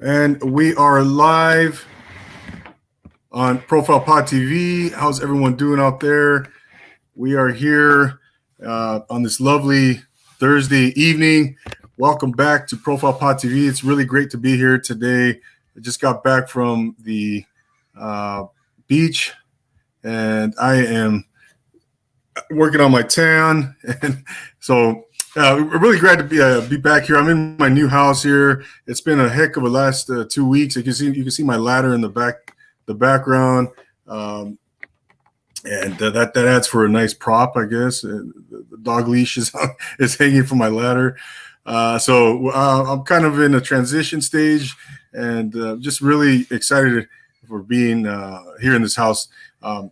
And we are live on Profile Pod TV. How's everyone doing out there? We are here on this lovely Thursday evening. Welcome back to Profile Pod TV. It's really great to be here today. I just got back from the beach, and I am working on my tan. And so we're really glad to be back here. I'm in my new house here. It's been a heck of a last 2 weeks. You can see my ladder in the background, and that adds for a nice prop, I guess. The dog leash is hanging from my ladder. So I'm kind of in a transition stage, and just really excited for being here in this house. I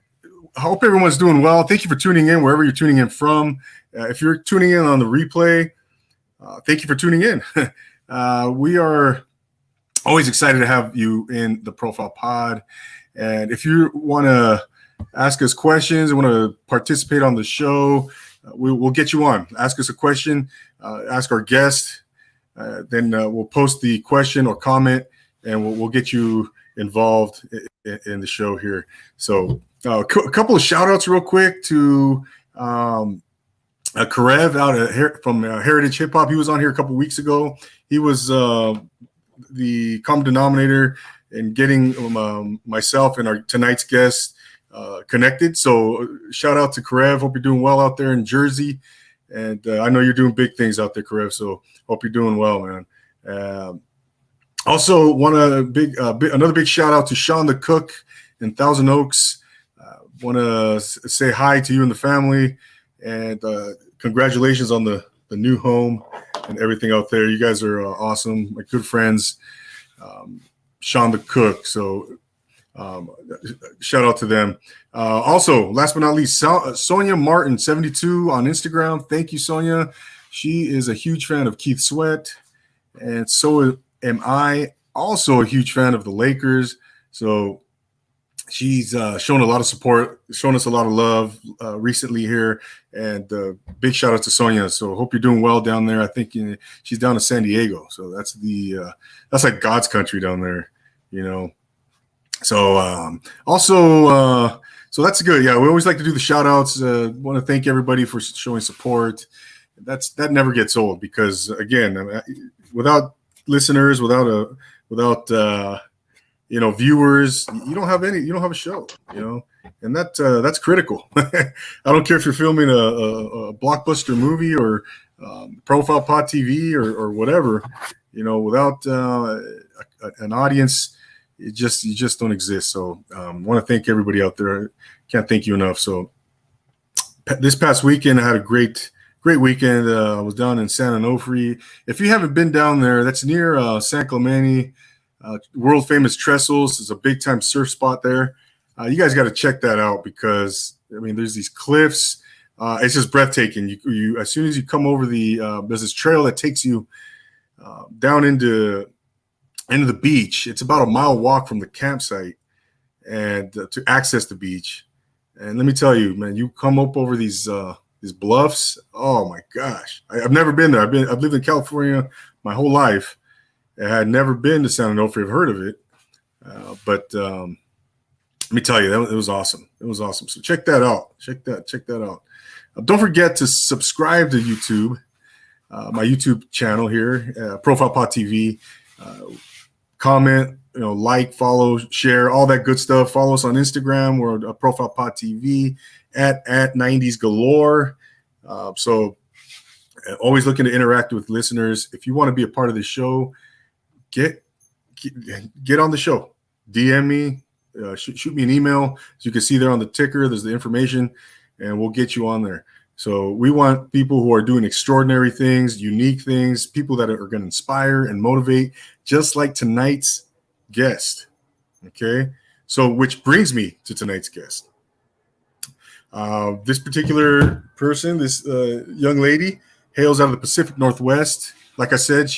hope everyone's doing well. Thank you for tuning in wherever you're tuning in from. If you're tuning in on the replay, thank you for tuning in. We are always excited to have you in the Profile Pod. And if you want to ask us questions and want to participate on the show, we'll get you on. Ask us a question, ask our guest, then we'll post the question or comment, and we'll get you involved in the show here. So a couple of shout outs real quick to Karev from Heritage Hip Hop. He was on here a couple of weeks ago. He was the common denominator in getting myself and tonight's guest connected. So shout out to Karev. Hope you're doing well out there in Jersey. And I know you're doing big things out there, Karev. So hope you're doing well, man. Also, another big shout out to Sean the Cook in Thousand Oaks. Want to say hi to you and the family, and congratulations on the new home and everything out there. You guys are awesome, my good friends. Sean the Cook. So shout out to them. Also, last but not least, Sonia Martin 72 on Instagram. Thank you, Sonia. She is a huge fan of Keith Sweat, and so am I. Also a huge fan of the Lakers. So she's shown a lot of support, shown us a lot of love recently here, and big shout out to Sonia. So hope you're doing well down there. I think she's down in San Diego, so that's like God's country down there, you know. So so that's good. Yeah, we always like to do the shout outs. Want to thank everybody for showing support. That never gets old, because again, without listeners, without viewers, you don't have a show, and that's critical. I don't care if you're filming a blockbuster movie or Profile Pod TV or whatever, without an audience, you just don't exist. So want to thank everybody out there. Can't thank you enough. So this past weekend, I had a great weekend. I was down in San Onofre. If you haven't been down there, that's near San Clemente. World famous Trestles is a big time surf spot there. You guys got to check that out, because there's these cliffs. It's just breathtaking. You as soon as you come over there's this trail that takes you down into the beach. It's about a mile walk from the campsite and to access the beach. And let me tell you, man, you come up over these bluffs. Oh my gosh, I've never been there. I've lived in California my whole life. I had never been to San Onofre. I've heard of it, but let me tell you, it was awesome. It was awesome. So check that out. Check that out. Don't forget to subscribe to YouTube, my YouTube channel here, Profile Pod TV. Comment, like, follow, share, all that good stuff. Follow us on Instagram. We're Profile Pod TV at 90s Galore. So always looking to interact with listeners. If you want to be a part of the show, get on the show. DM me, shoot me an email. As you can see there on the ticker, there's the information, and we'll get you on there. So we want people who are doing extraordinary things, unique things, people that are going to inspire and motivate, just like tonight's guest. Okay, so which brings me to tonight's guest. This particular person, this young lady, hails out of the Pacific Northwest. Like I said,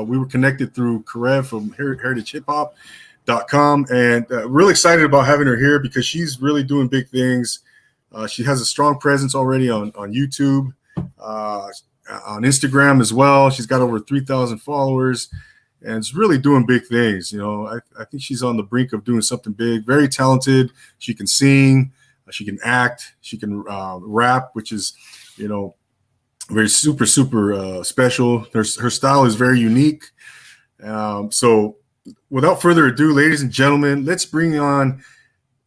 we were connected through Karev from heritagehiphop.com, and really excited about having her here, because she's really doing big things. She has a strong presence already on YouTube, on Instagram as well. She's got over 3,000 followers, and is really doing big things. I think she's on the brink of doing something big. Very talented. She can sing, she can act, she can rap, which is, very super special. Her style is very unique. So without further ado, ladies and gentlemen, let's bring on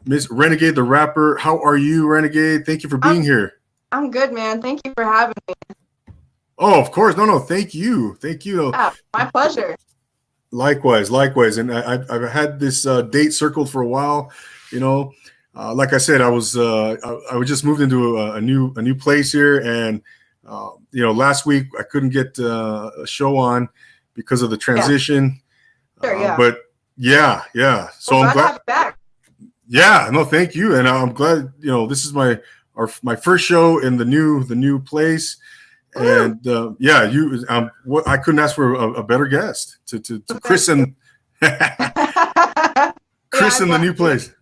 Miss Renegade the rapper. How are you, Renegade? Thank you for being here. I'm good, man. Thank you for having me. Oh, of course. No, thank you. Yeah, my pleasure. Likewise. And I've had this date circled for a while. Like I said, I was just moved into a new place here, and last week I couldn't get a show on because of the transition. Sure, yeah. But yeah. So well, I'm glad. To have you back. Yeah, no, thank you, and I'm glad. This is my first show in the new place, and I couldn't ask for a better guest to christen christen the new place.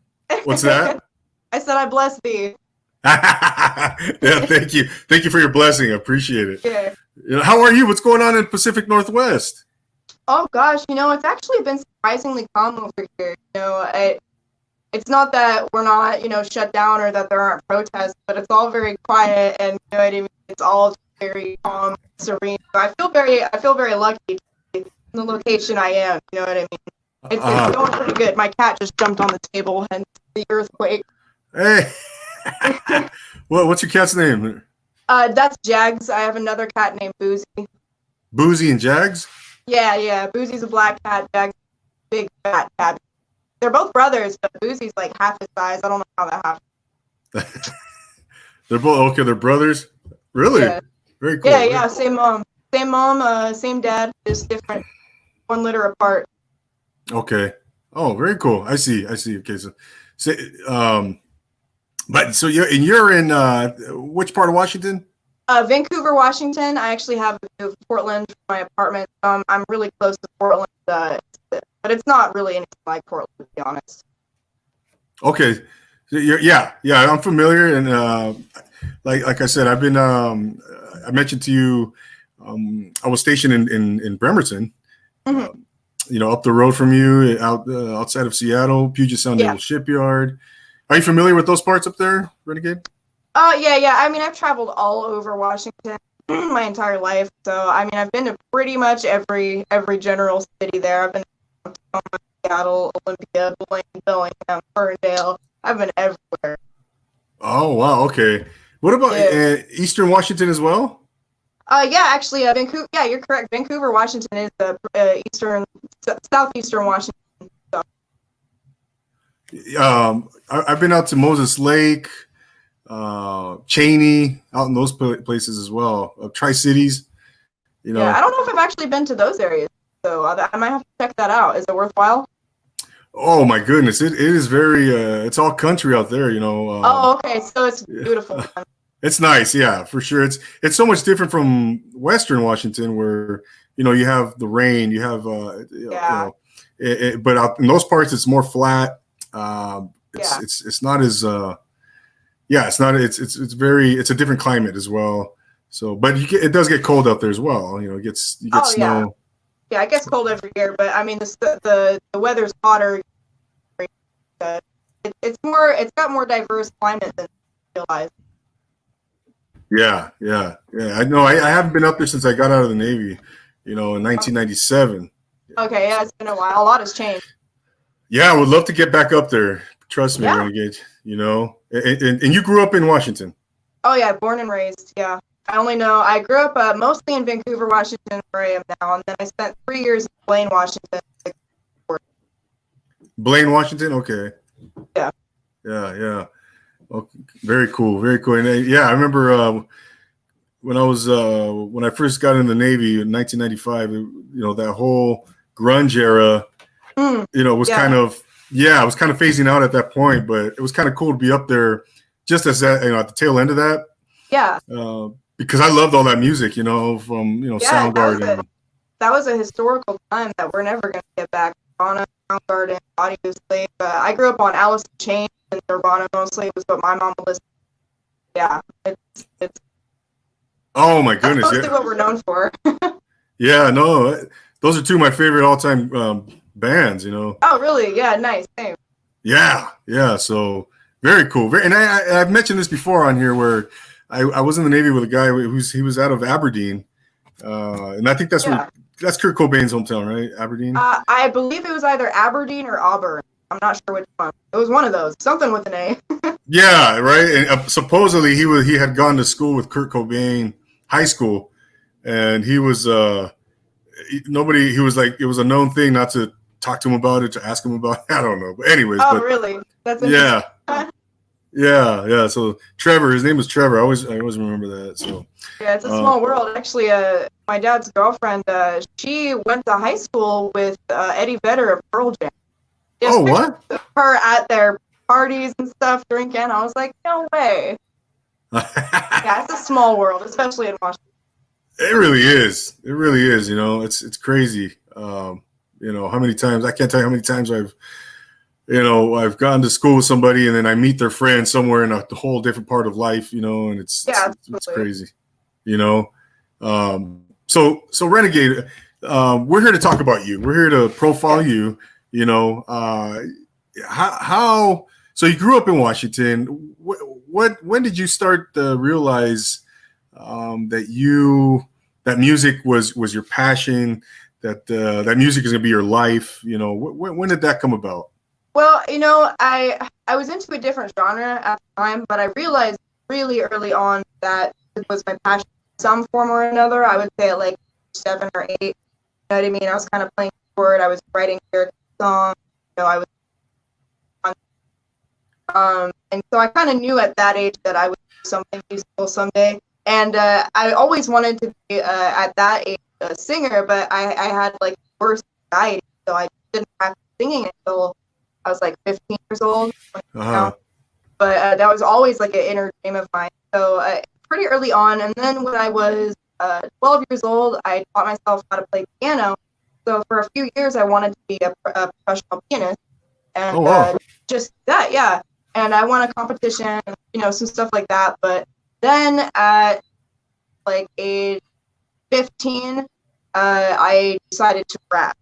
What's that? I said I bless thee. Yeah, thank you for your blessing. I appreciate it. Yeah. How are you? What's going on in Pacific Northwest? Oh gosh, it's actually been surprisingly calm over here. It's not that we're not, shut down or that there aren't protests, but it's all very quiet, and you know what I mean. It's all very calm, serene. So I feel very lucky to be in the location I am. You know what I mean? It's going pretty good. My cat just jumped on the table, hence the earthquake. Hey, what's your cat's name? That's Jags. I have another cat named Boozy. Boozy and Jags? Yeah. Boozy's a black cat. Jags, big fat cat. They're both brothers, but Boozy's like half his size. I don't know how that happened. They're both okay. They're brothers. Really? Yeah. Very cool. Yeah. Same mom, same dad, just different, 1 litter apart. Okay. Oh, very cool. I see. Okay, you're in which part of Washington? Vancouver, Washington. I actually have to move to Portland for my apartment. I'm really close to Portland, but it's not really anything like Portland, to be honest. Okay. Yeah. I'm familiar, and like I said, I've been. I mentioned to you, I was stationed in Bremerton. Mm-hmm. Up the road from you, outside of Seattle, Puget Sound Naval Shipyard. Are you familiar with those parts up there, Renegade? Yeah. I mean, I've traveled all over Washington my entire life. So, I mean, I've been to pretty much every general city there. I've been to Seattle, Olympia, Blaine, Bellingham, Ferndale. I've been everywhere. Oh, wow. Okay. What about Eastern Washington as well? Actually, Vancouver. Yeah, you're correct. Vancouver, Washington is southeastern Washington. So. I've been out to Moses Lake, Cheney, out in those places as well. Tri-Cities. Yeah, I don't know if I've actually been to those areas, so I might have to check that out. Is it worthwhile? Oh my goodness, it is very. It's all country out there, Okay, so it's beautiful. It's nice, yeah, for sure. It's so much different from Western Washington, where you have the rain, you have but out in those parts it's more flat. It's not as it's a different climate as well. So, but it does get cold out there as well. You get snow. Yeah, it gets cold every year, but I mean the weather's hotter. It's got more diverse climate than I realize. Yeah. I know. I haven't been up there since I got out of the Navy, in 1997. Okay, yeah, it's been a while. A lot has changed. Yeah, I would love to get back up there. Trust me, Renegade. And you grew up in Washington. Oh yeah, born and raised. Yeah, I grew up mostly in Vancouver, Washington, where I am now, and then I spent 3 years in Blaine, Washington. Blaine, Washington. Okay. Yeah. Yeah. Okay. Very cool. And I remember when I first got in the Navy in 1995. That whole grunge era. Was kind of it was kind of phasing out at that point, but it was kind of cool to be up there, just as that at the tail end of that. Yeah. Because I loved all that music, from Soundgarden. That was a historical time that we're never going to get back. Nirvana, Soundgarden, obviously. But I grew up on Alice in Chains and Nirvana mostly was what my mom listened to. Yeah, it's. Oh my goodness! That's mostly what we're known for. Yeah, no, those are two of my favorite all-time bands. Oh, really? Yeah, nice. Same. Yeah, yeah. So very cool. And I've mentioned this before on here where I was in the Navy with a guy he was out of Aberdeen, and I think Yeah. that's Kurt Cobain's hometown, right? Aberdeen. I believe it was either Aberdeen or Auburn. I'm not sure which one. It was one of those. Something with an A. Yeah, right. And supposedly he had gone to school with Kurt Cobain, high school, and he was nobody. He was like it was a known thing not to talk to him about it, to ask him about it. I don't know, but anyways, Oh, but really? That's yeah, interesting. yeah. So Trevor, his name was Trevor. I always remember that. So Yeah, it's a small world. Actually, my dad's girlfriend, she went to high school with Eddie Vedder of Pearl Jam. Just oh, what? her at their parties and stuff drinking. I was like, no way. Yeah, it's a small world, especially in Washington. It really is. It really is. It's crazy. How many times I can't tell you how many times I've gone to school with somebody and then I meet their friend somewhere in a whole different part of life, and it's crazy, you know. So Renegade, we're here to talk about you. We're here to profile you. How so you grew up in Washington. When did you start to realize that music was your passion, that music is going to be your life? When did that come about? Well, I was into a different genre at the time, but I realized really early on that it was my passion in some form or another. I would say at like 7 or 8. You know what I mean? I was kind of playing keyboard. I was writing lyric songs. I was and so I kind of knew at that age that I would do something musical someday. And I always wanted to be at that age a singer, but I had like worse anxiety, so I didn't practice singing until I was like 15 years old. Uh-huh. But that was always like an inner dream of mine. So pretty early on, and then when I was 12 years old, I taught myself how to play piano. So for a few years, I wanted to be a professional pianist, and Oh, wow. just that, yeah. And I won a competition, some stuff like that. But then at like age 15, I decided to rap.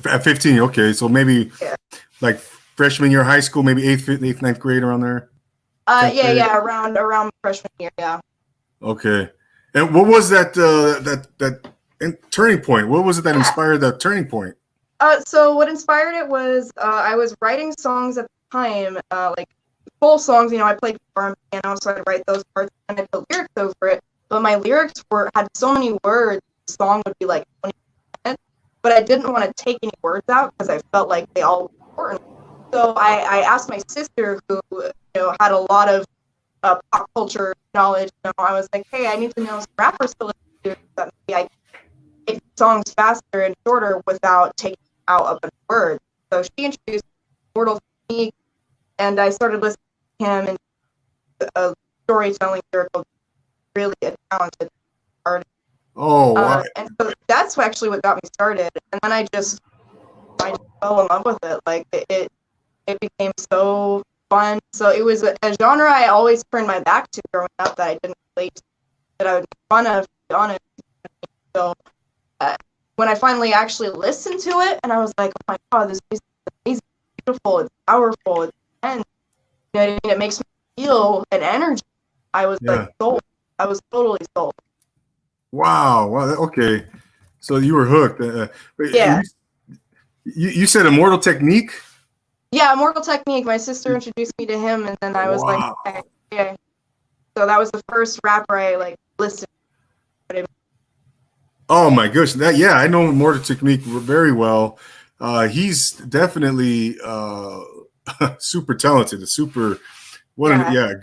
At 15, okay. So maybe Yeah. like freshman year of high school, maybe eighth, ninth grade, around there. Yeah, around freshman year, yeah. Okay. And what was that turning point? What was it that inspired that turning point? So what inspired it was I was writing songs at the time, like full songs. I played guitar and piano, so I'd write those parts and I'd put lyrics over it. But my lyrics had so many words, the song would be like 20 minutes. But I didn't want to take any words out because I felt like they all were important. So I asked my sister, who had a lot of pop culture knowledge. I was like, hey, I need to know some rappers to listen to that maybe I can make songs faster and shorter without taking out a bunch of words. So she introduced Mortal Technique, and I started listening to him and storytelling lyrical, really a talented artist. Oh, wow. And so that's actually what got me started. And then I just fell in love with it. Like it became so fun. So it was a genre I always turned my back to growing up, that I didn't relate, that I would make fun of, to be honest. So when I finally actually listened to it, and I was like, oh my God, this music is amazing, it's beautiful, it's powerful, it's intense. You know what I mean? It makes me feel an energy. I was like sold. I was totally sold. Wow. Okay. So you were hooked. Yeah. You said Immortal Technique? Yeah, Mortal Technique. My sister introduced me to him, and then I was like, okay, yeah. So that was the first rapper I listened to. Oh my gosh. I know Immortal Technique very well. He's definitely super talented.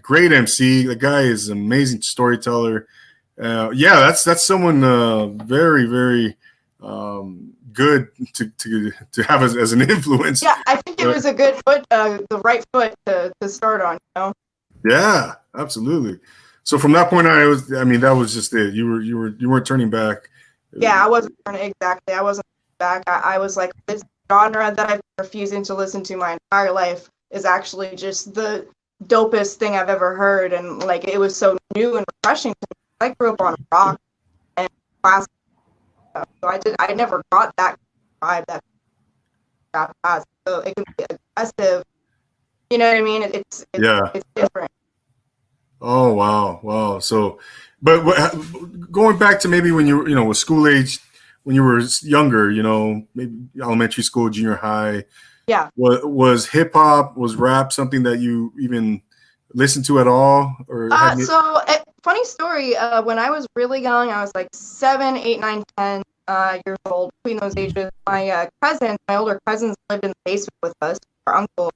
Great MC. The guy is an amazing storyteller. That's someone very, very good to have as an influence. Yeah, I think it was a good foot, the right foot to start on. Yeah, absolutely. So from that point on, that was just it. You weren't turning back. Yeah, I wasn't turning, exactly. I wasn't back. I was like, this genre that I've been refusing to listen to my entire life is actually just the dopest thing I've ever heard, and it was so new and refreshing to me. I grew up on rock and classical So I never got that vibe that rap has. So it can be aggressive. You know what I mean? Yeah. It's different. Oh wow, wow. So, but going back to maybe when you was school age, when you were younger, maybe elementary school, junior high. Yeah. Was hip hop, was rap something that you even listened to at all, or had? Funny story. When I was really young, I was like 7, 8, 9, 10 years old. Between those ages, my older cousins, lived in the basement with us, our uncle,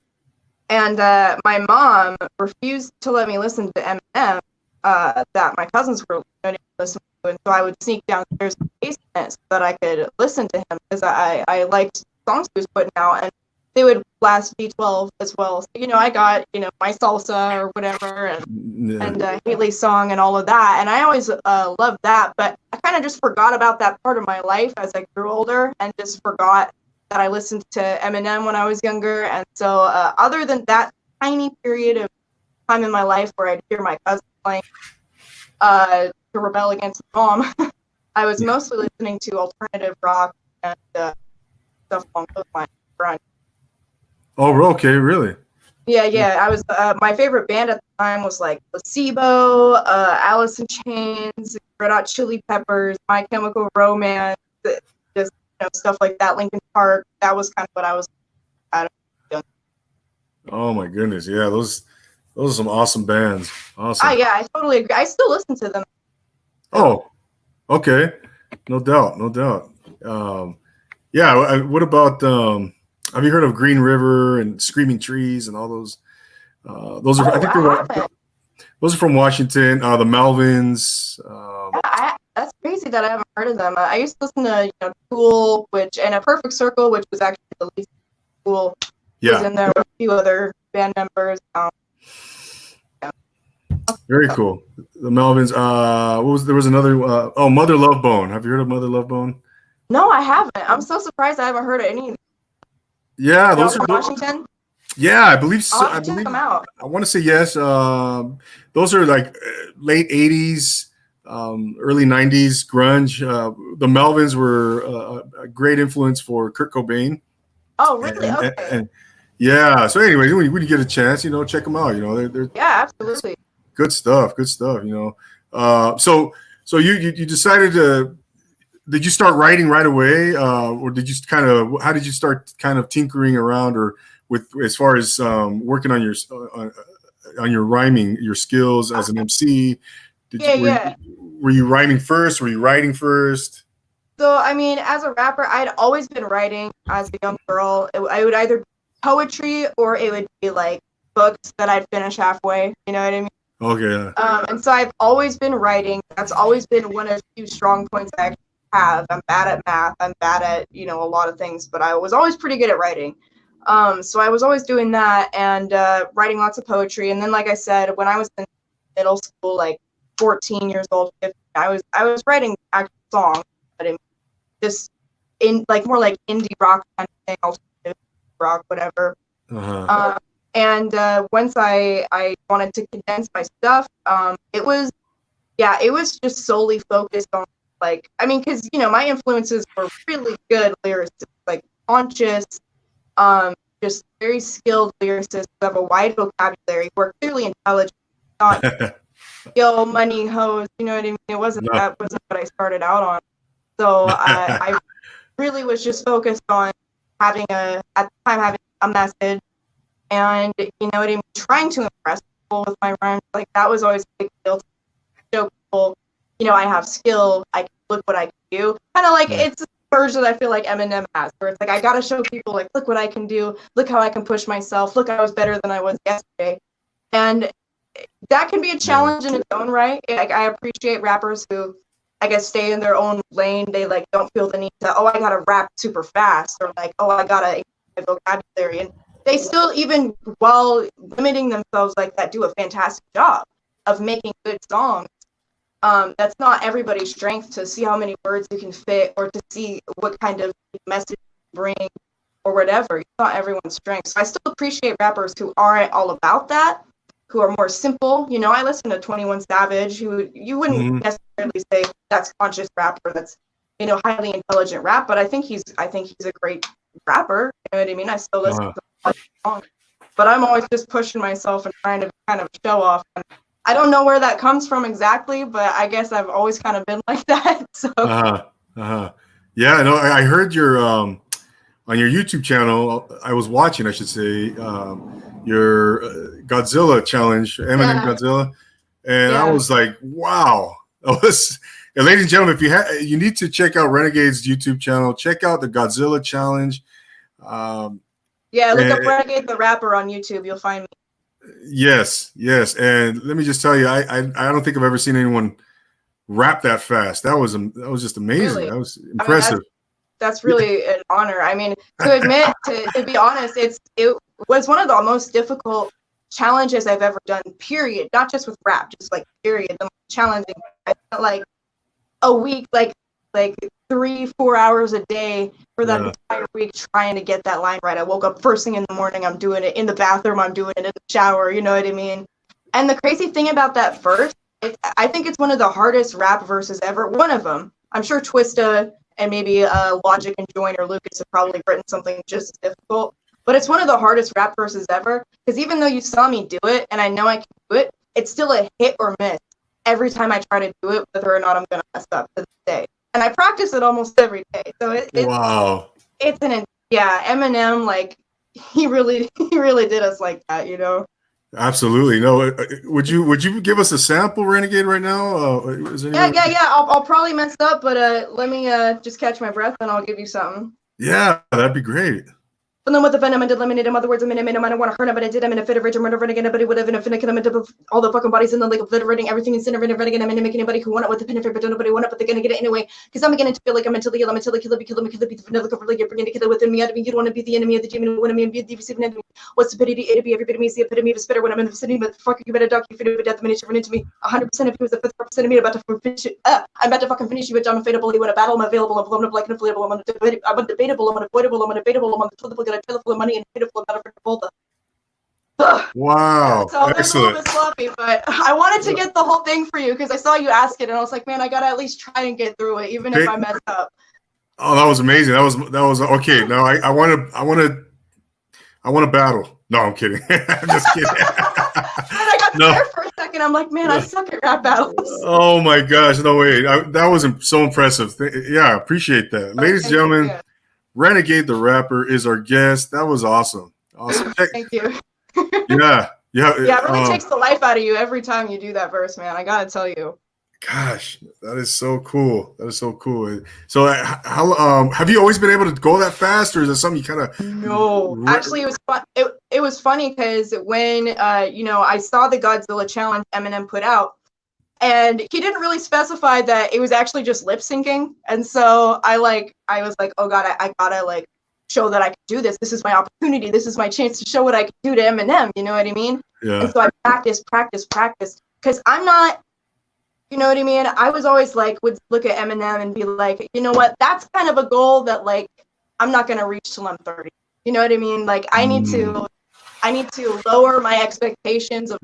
and my mom refused to let me listen to Eminem that my cousins were listening to, and so I would sneak downstairs in the basement so that I could listen to him because I liked songs he was putting out, and they would blast B12 as well. So, I got, my salsa or whatever, and Haley's song and all of that. And I always loved that, but I kind of just forgot about that part of my life as I grew older and just forgot that I listened to Eminem when I was younger. And so other than that tiny period of time in my life where I'd hear my cousin playing to rebel against mom, I was mostly listening to alternative rock and stuff along those lines. Oh, okay, really? Yeah. I was my favorite band at the time was like Placebo, Alice in Chains, Red Hot Chili Peppers, My Chemical Romance, just stuff like that. Linkin Park. That was kind of what I was. Oh my goodness, yeah, those are some awesome bands. Awesome. Yeah, I totally agree. I still listen to them. Oh, okay, no doubt, no doubt. Yeah, what about? Have you heard of Green River and Screaming Trees and all those? Those are, I think those are from Washington. The Melvins. That's crazy that I haven't heard of them. I used to listen to Tool, and A Perfect Circle, which was actually the least cool. Yeah. Was in there with a few other band members. Very cool. The Melvins. There was another. Mother Love Bone. Have you heard of Mother Love Bone? No, I haven't. I'm so surprised I haven't heard of any. Yeah, those are Washington. Yeah, I believe so. I'll check them out. I want to say yes. Those are like late '80s, early '90s grunge. The Melvins were a great influence for Kurt Cobain. Oh, really? Okay. And yeah. So anyway, when you get a chance, check them out. They're yeah, absolutely. Good stuff. Good stuff. So you decided to. Did you start writing right away, or did you how did you start kind of tinkering around, or with as far as working on your rhyming, your skills as an MC? Were you rhyming first? Were you writing first? So, I mean, as a rapper, I'd always been writing as a young girl. I would either be poetry or it would be like books that I'd finish halfway. You know what I mean? Okay. And so I've always been writing. That's always been one of the few strong points I actually have. I'm bad at math. I'm bad at, a lot of things, but I was always pretty good at writing. So I was always doing that and writing lots of poetry. And then, like I said, when I was in middle school, like 14 years old, 15, I was writing actual songs, but just in like more like indie rock kind of thing, alternative rock, whatever. Uh-huh. And once I wanted to condense my stuff, it was just solely focused on because my influences were really good lyricists, like Conscious, just very skilled lyricists who have a wide vocabulary, who are clearly intelligent, not money hoes, you know what I mean? That wasn't what I started out on. So I really was just focused on having a message, and trying to impress people with my rhymes. Like that was always a big deal to show people, I have skill, I can look what I can do. Kind of like it's a version I feel like Eminem has, where it's like I gotta show people like, look what I can do, look how I can push myself, look I was better than I was yesterday. And that can be a challenge in its own right. Like I appreciate rappers who I guess stay in their own lane. They like don't feel the need to, I gotta rap super fast, or like, I gotta increase my vocabulary. And they still, even while limiting themselves like that, do a fantastic job of making good songs. That's not everybody's strength, to see how many words you can fit or to see what kind of message you bring or whatever. It's not everyone's strength. So I still appreciate rappers who aren't all about that, who are more simple. I listen to 21 Savage, who you wouldn't necessarily say that's conscious rapper. That's, highly intelligent rap, but I think he's a great rapper. You know what I mean? I still listen to his songs, but I'm always just pushing myself and trying to kind of show off. And I don't know where that comes from exactly, but I guess I've always kind of been like that. So. Yeah, no, I heard your on your YouTube channel. I was watching, I should say, your Godzilla challenge, Eminem Godzilla, and I was like, wow. And ladies and gentlemen, if you need to check out Renegade's YouTube channel, check out the Godzilla challenge. Look up Renegade the rapper on YouTube. You'll find me. Yes. And let me just tell you, I don't think I've ever seen anyone rap that fast. That was just amazing. Really? That was impressive. That's really an honor. I mean, to admit, to be honest, it was one of the most difficult challenges I've ever done, period. Not just with rap, just like period. The most challenging. I felt like a week, like 3-4 hours a day for that entire week trying to get that line right. I woke up first thing in the morning, I'm doing it in the bathroom, I'm doing it in the shower, you know what I mean? And the crazy thing about that verse, I think it's one of the hardest rap verses ever. One of them. I'm sure Twista and maybe Logic and Joyner or Lucas have probably written something just as difficult. But it's one of the hardest rap verses ever. Because even though you saw me do it, and I know I can do it, it's still a hit or miss every time I try to do it, whether or not I'm going to mess up to this day. And I practice it almost every day. So wow. Eminem, like, he really did us like that, you know? Absolutely. No, would you give us a sample, Renegade, right now? I'll probably mess up, but let me just catch my breath and I'll give you something. Yeah, that'd be great. But then with the venom and eliminate him, other words, I don't want to hurt him, but I did. I'm in a fit of rage, I'm murder again, but it would have been a finna kill him into all the fucking bodies in the lake, obliterating everything incinerating again. I'm gonna make anybody who want it with the benefit, but nobody want it, but they're gonna get it anyway. Because I'm beginning to feel like I'm mentally ill, I'm mentally kill the vanilla cover, like you're bringing to kill it within me. I mean, you don't want to be the enemy of the demon, you want to be the receiving enemy. What's the pity to be? Everybody means the epitome of a spitter when I'm in the vicinity, but fuck you better duck, you fit with death the minute you run into me. 100% if he was the 5th representative of me, about to finish it. I'm about to fucking finish you, bitch. I'm unfadable, you want a battle, I'm available, I'm blown up like an inflatable, I'm undebatable, I'm unavoidable, I'm undebatable, I'm on the toilet, got a toilet full of money and pitiful about a folder. Wow. So that's a little bit sloppy, but I wanted to get the whole thing for you because I saw you ask it and I was like, man, I gotta at least try and get through it, even if I mess up. Oh, that was amazing. That was okay. Now I want to battle. No, I'm kidding. I'm just kidding. I got scared for a second. I'm like, man, I suck at rap battles. Oh my gosh, no way. That was so impressive. Yeah, I appreciate that. Ladies and gentlemen, Renegade the rapper is our guest. That was awesome. Awesome. Thank you. Yeah. It really takes the life out of you every time you do that verse, man. I gotta tell you. Gosh, that is so cool. That is so cool. So, how have you always been able to go that fast, or is it something you kind of? No, actually, it was fun. It was funny because when I saw the Godzilla challenge Eminem put out, and he didn't really specify that it was actually just lip syncing, and so I was like, oh god, I gotta show that I can do this. This is my opportunity. This is my chance to show what I can do to Eminem. You know what I mean? Yeah. And so I practiced, because I'm not. You know what I mean? I was always would look at Eminem and be like, you know what? That's kind of a goal that I'm not gonna reach till I'm 30. You know what I mean? I need to lower my expectations of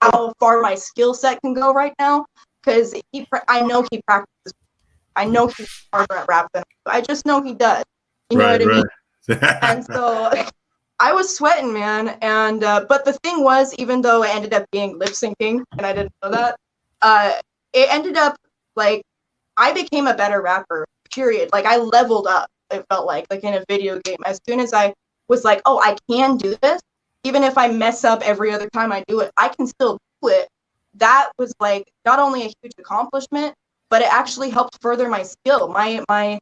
how far my skill set can go right now, because I know he practices. I know he's harder at rap than I just know he does. You know what I mean? And so I was sweating, man. And but the thing was, even though it ended up being lip syncing, and I didn't know that, it ended up I became a better rapper, period. I leveled up, it felt like in a video game. As soon as I was like, oh, I can do this, even if I mess up every other time I do it, I can still do it. That was not only a huge accomplishment, but it actually helped further my skill. I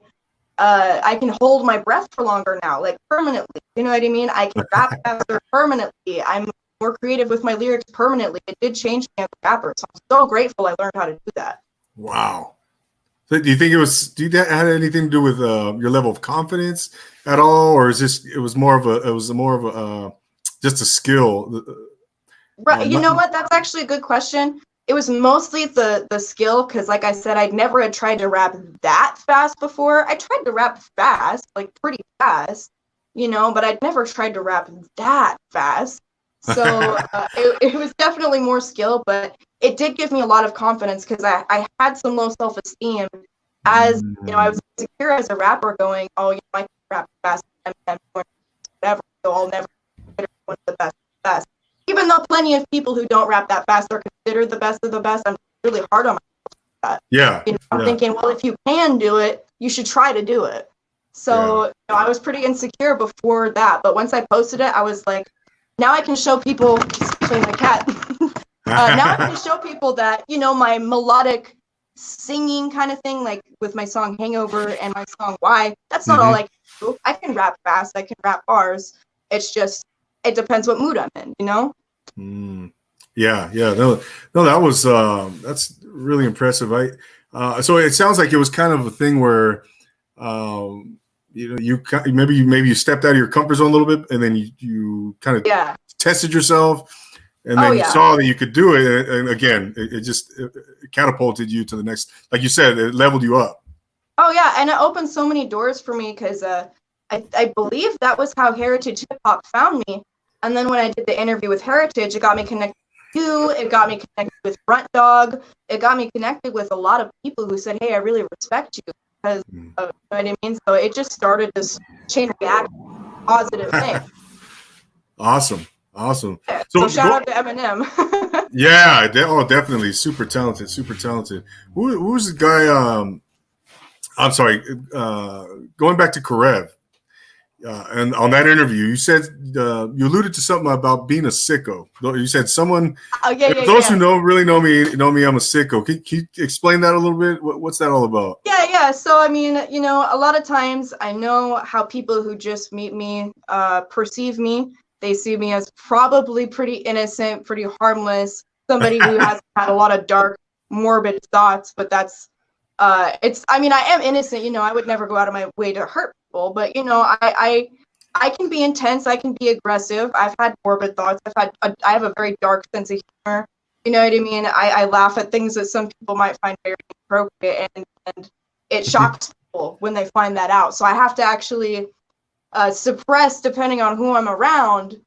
can hold my breath for longer now, permanently. You know what I mean? I can rap faster permanently. I'm more creative with my lyrics permanently. It did change me as a rapper, so I'm so grateful I learned how to do that. Wow. So do you think that had anything to do with your level of confidence at all, or is it was more of a just a skill? Right. You know what? That's actually a good question. It was mostly the skill, because like I said, I'd never had tried to rap that fast before. I tried to rap fast, pretty fast, but I'd never tried to rap that fast. So it was definitely more skill, but it did give me a lot of confidence, because I had some low self-esteem, as I Mm. was insecure as a rapper, going, oh, I can rap fast, whatever, so I'll never consider one of the best. Even though plenty of people who don't rap that fast are considered the best of the best, I'm really hard on that. Yeah. I'm Yeah. thinking, well, if you can do it, you should try to do it. So I was pretty insecure before that, but once I posted it, I was like, now I can show people, especially my cat. Now I can show people that my melodic singing kind of thing, like with my song Hangover and my song Why. That's not all I can do. I can rap fast. I can rap bars. It's just it depends what mood I'm in. Mm. Yeah, yeah. No, that was that's really impressive. So it sounds like it was kind of a thing where maybe you stepped out of your comfort zone a little bit, and then you kind of tested yourself, and then you saw that you could do it, and again, it just catapulted you to the next. Like you said, it leveled you up. Oh yeah, and it opened so many doors for me because I believe that was how Heritage Hip Hop found me. And then when I did the interview with Heritage, it got me connected with you. It got me connected with Brunt Dog. It got me connected with a lot of people who said, "Hey, I really respect you," because you know what I mean. So it just started this chain reaction, positive thing. Awesome. So shout out to Eminem. Yeah, definitely super talented. Who's the guy? I'm sorry. Going back to Karev, and on that interview, you said you alluded to something about being a sicko. You said someone. Those who really know me, I'm a sicko. Can you explain that a little bit? What's that all about? Yeah. So I mean, a lot of times I know how people who just meet me perceive me. They see me as probably pretty innocent, pretty harmless, somebody who has had a lot of dark, morbid thoughts. But that's I am innocent. I would never go out of my way to hurt people. But I can be intense. I can be aggressive. I've had morbid thoughts. I have a very dark sense of humor. You know what I mean? I laugh at things that some people might find very inappropriate, and it shocks people when they find that out. So I have to actually suppress, depending on who I'm around,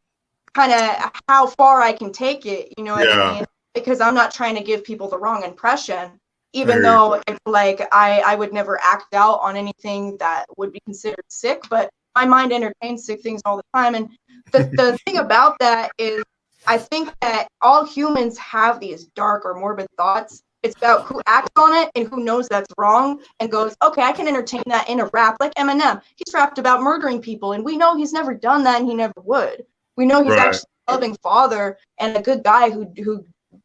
kind of how far I can take it. You know what I mean? Because I'm not trying to give people the wrong impression. Even though it's like I would never act out on anything that would be considered sick, but my mind entertains sick things all the time. And the thing about that is I think that all humans have these dark or morbid thoughts. It's about who acts on it and who knows that's wrong and goes, okay, I can entertain that in a rap. Like Eminem, he's rapped about murdering people, and we know he's never done that and he never would. We know he's actually a loving father and a good guy who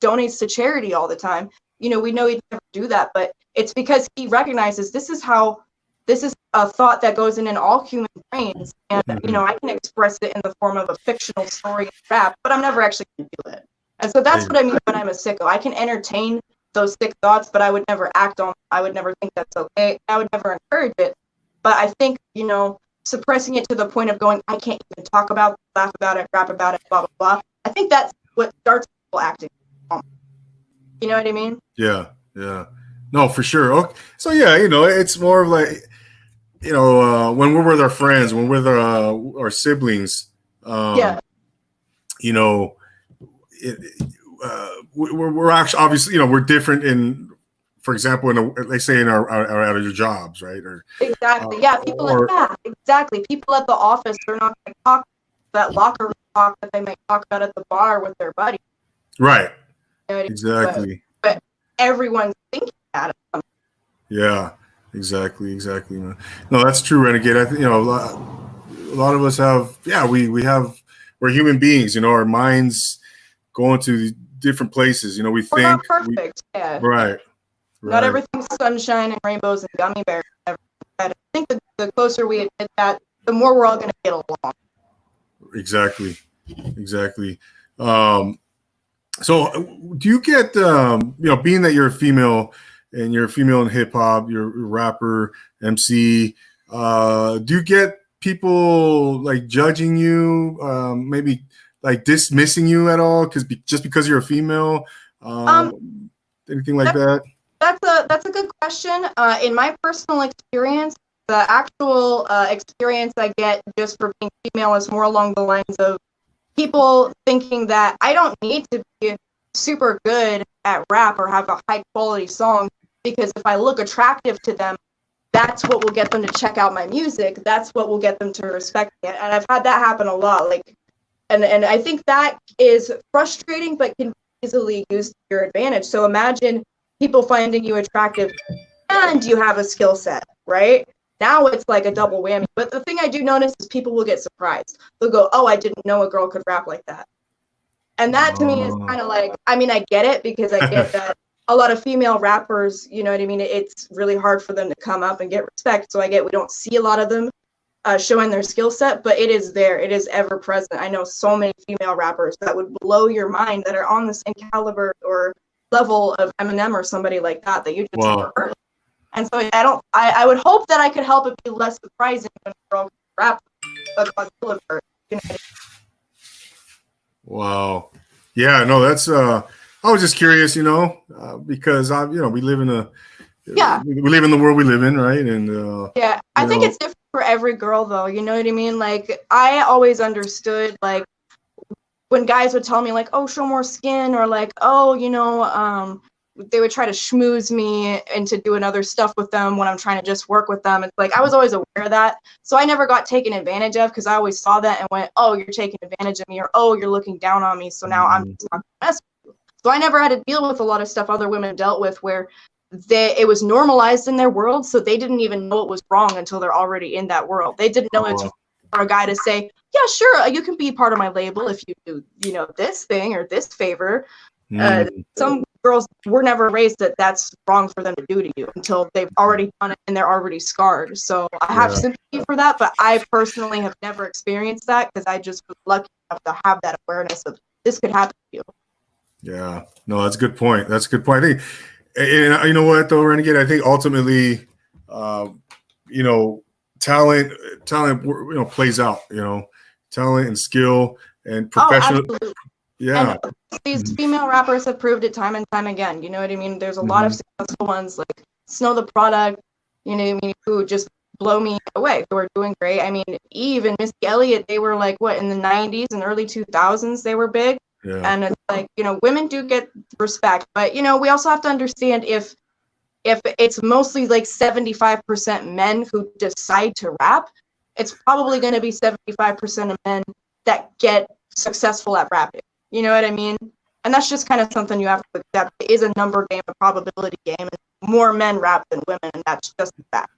donates to charity all the time. We know he'd never do that, but it's because he recognizes this is a thought that goes in all human brains. And, I can express it in the form of a fictional story and rap, but I'm never actually going to do it. And so that's what I mean when I'm a sicko. I can entertain those sick thoughts, but I would never act on them. I would never think that's okay. I would never encourage it. But I think, suppressing it to the point of going, I can't even talk about it, laugh about it, rap about it, blah, blah, blah. I think that's what starts people acting. You know what I mean? Yeah. No, for sure. Okay. So yeah, it's more of like, when we're with our friends, when we're with our siblings, we're actually obviously, we're different in, for example, let's say in our out of your jobs, right? Or exactly, people exactly. People at the office, they're not going to talk that locker room talk that they might talk about at the bar with their buddy. Right. Exactly. But everyone's thinking that. Yeah. Exactly. Man. No, that's true, Renegade. I think a lot of us have. Yeah, we're human beings. Our minds go into different places. We we're think not perfect. Right. Not everything's sunshine and rainbows and gummy bears. I think the closer we admit that, the more we're all going to get along. Exactly. So, do you get being that you're a female? And you're a female in hip hop, you're a rapper, MC. Do you get people like judging you, maybe like dismissing you at all just because you're a female? Anything like that? That's a good question. In my personal experience, the actual experience I get just for being female is more along the lines of people thinking that I don't need to be super good at rap or have a high quality song because if I look attractive to them, that's what will get them to check out my music. That's what will get them to respect me. And I've had that happen a lot. Like, and I think that is frustrating, but can be easily used to your advantage. So imagine people finding you attractive and you have a skill set, right? Now it's like a double whammy. But the thing I do notice is people will get surprised. They'll go, "Oh, I didn't know a girl could rap like that." And that to me is kind of like, I mean, I get it, because I get that a lot of female rappers, you know what I mean? It's really hard for them to come up and get respect. So I get we don't see a lot of them showing their skill set, but it is there. It is ever present. I know so many female rappers that would blow your mind that are on the same caliber or level of Eminem or somebody like that you just never heard. And so I would hope that I could help it be less surprising when a girl rap about Gulliver. You know? Wow. Yeah, no, that's I was just curious, because we live in we live in the world we live in, right? And I think it's different for every girl though, you know what I mean? Like, I always understood, like, when guys would tell me like, "Oh, show more skin," or like, "Oh, they would try to schmooze me into doing other stuff with them when I'm trying to just work with them." It's like, I was always aware of that. So I never got taken advantage of, because I always saw that and went, "Oh, you're taking advantage of me," or, "Oh, you're looking down on me. So now I'm just not gonna mess with you." So I never had to deal with a lot of stuff other women dealt with, where it was normalized in their world. So they didn't even know it was wrong until they're already in that world. They didn't know it's for a guy to say, "Yeah, sure, you can be part of my label if you do, this thing or this favor." Some girls were never raised that that's wrong for them to do to you until they've already done it and they're already scarred. So I have sympathy for that, but I personally have never experienced that, because I just was lucky enough to have that awareness of this could happen to you. Yeah, no, that's a good point. That's a good point. I think, and you know what though, Renegade, I think ultimately, talent, plays out, talent and skill and professional. Oh, absolutely. Yeah. And these female rappers have proved it time and time again. You know what I mean? There's a lot of successful ones like Snow the Product, you know what I mean, who just blow me away, who are doing great. I mean, Eve and Missy Elliott, they were like, in the 90s and early 2000s, they were big. Yeah. And it's like, women do get respect. But, we also have to understand if it's mostly like 75% men who decide to rap, it's probably going to be 75% of men that get successful at rapping. You know what I mean? And that's just kind of something you have to accept. It is a number game, a probability game, and more men rap than women, and that's just a fact.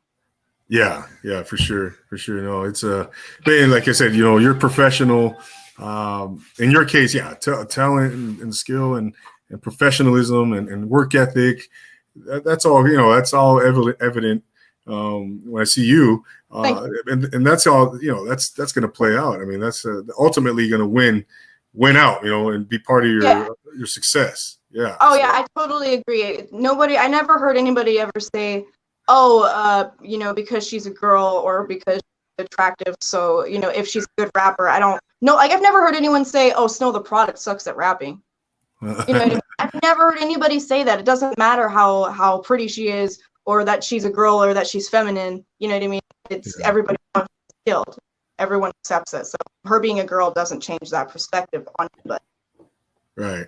Yeah, for sure. No, it's and like I said, you're professional. In your case, talent and skill and professionalism and work ethic. That's all. That's all evident when I see you. And that's all. That's going to play out. I mean, that's ultimately going to win out, and be part of your success. Yeah. Oh, yeah, I totally agree. I never heard anybody ever say, "Oh, because she's a girl or because she's attractive. So, if she's a good rapper, I don't know." Like, I've never heard anyone say, "Oh, Snow the Product sucks at rapping." You know what I mean? I've never heard anybody say that. It doesn't matter how pretty she is, or that she's a girl, or that she's feminine. You know what I mean? It's everybody wants to be skilled. Everyone accepts it. So her being a girl doesn't change that perspective on it. But right.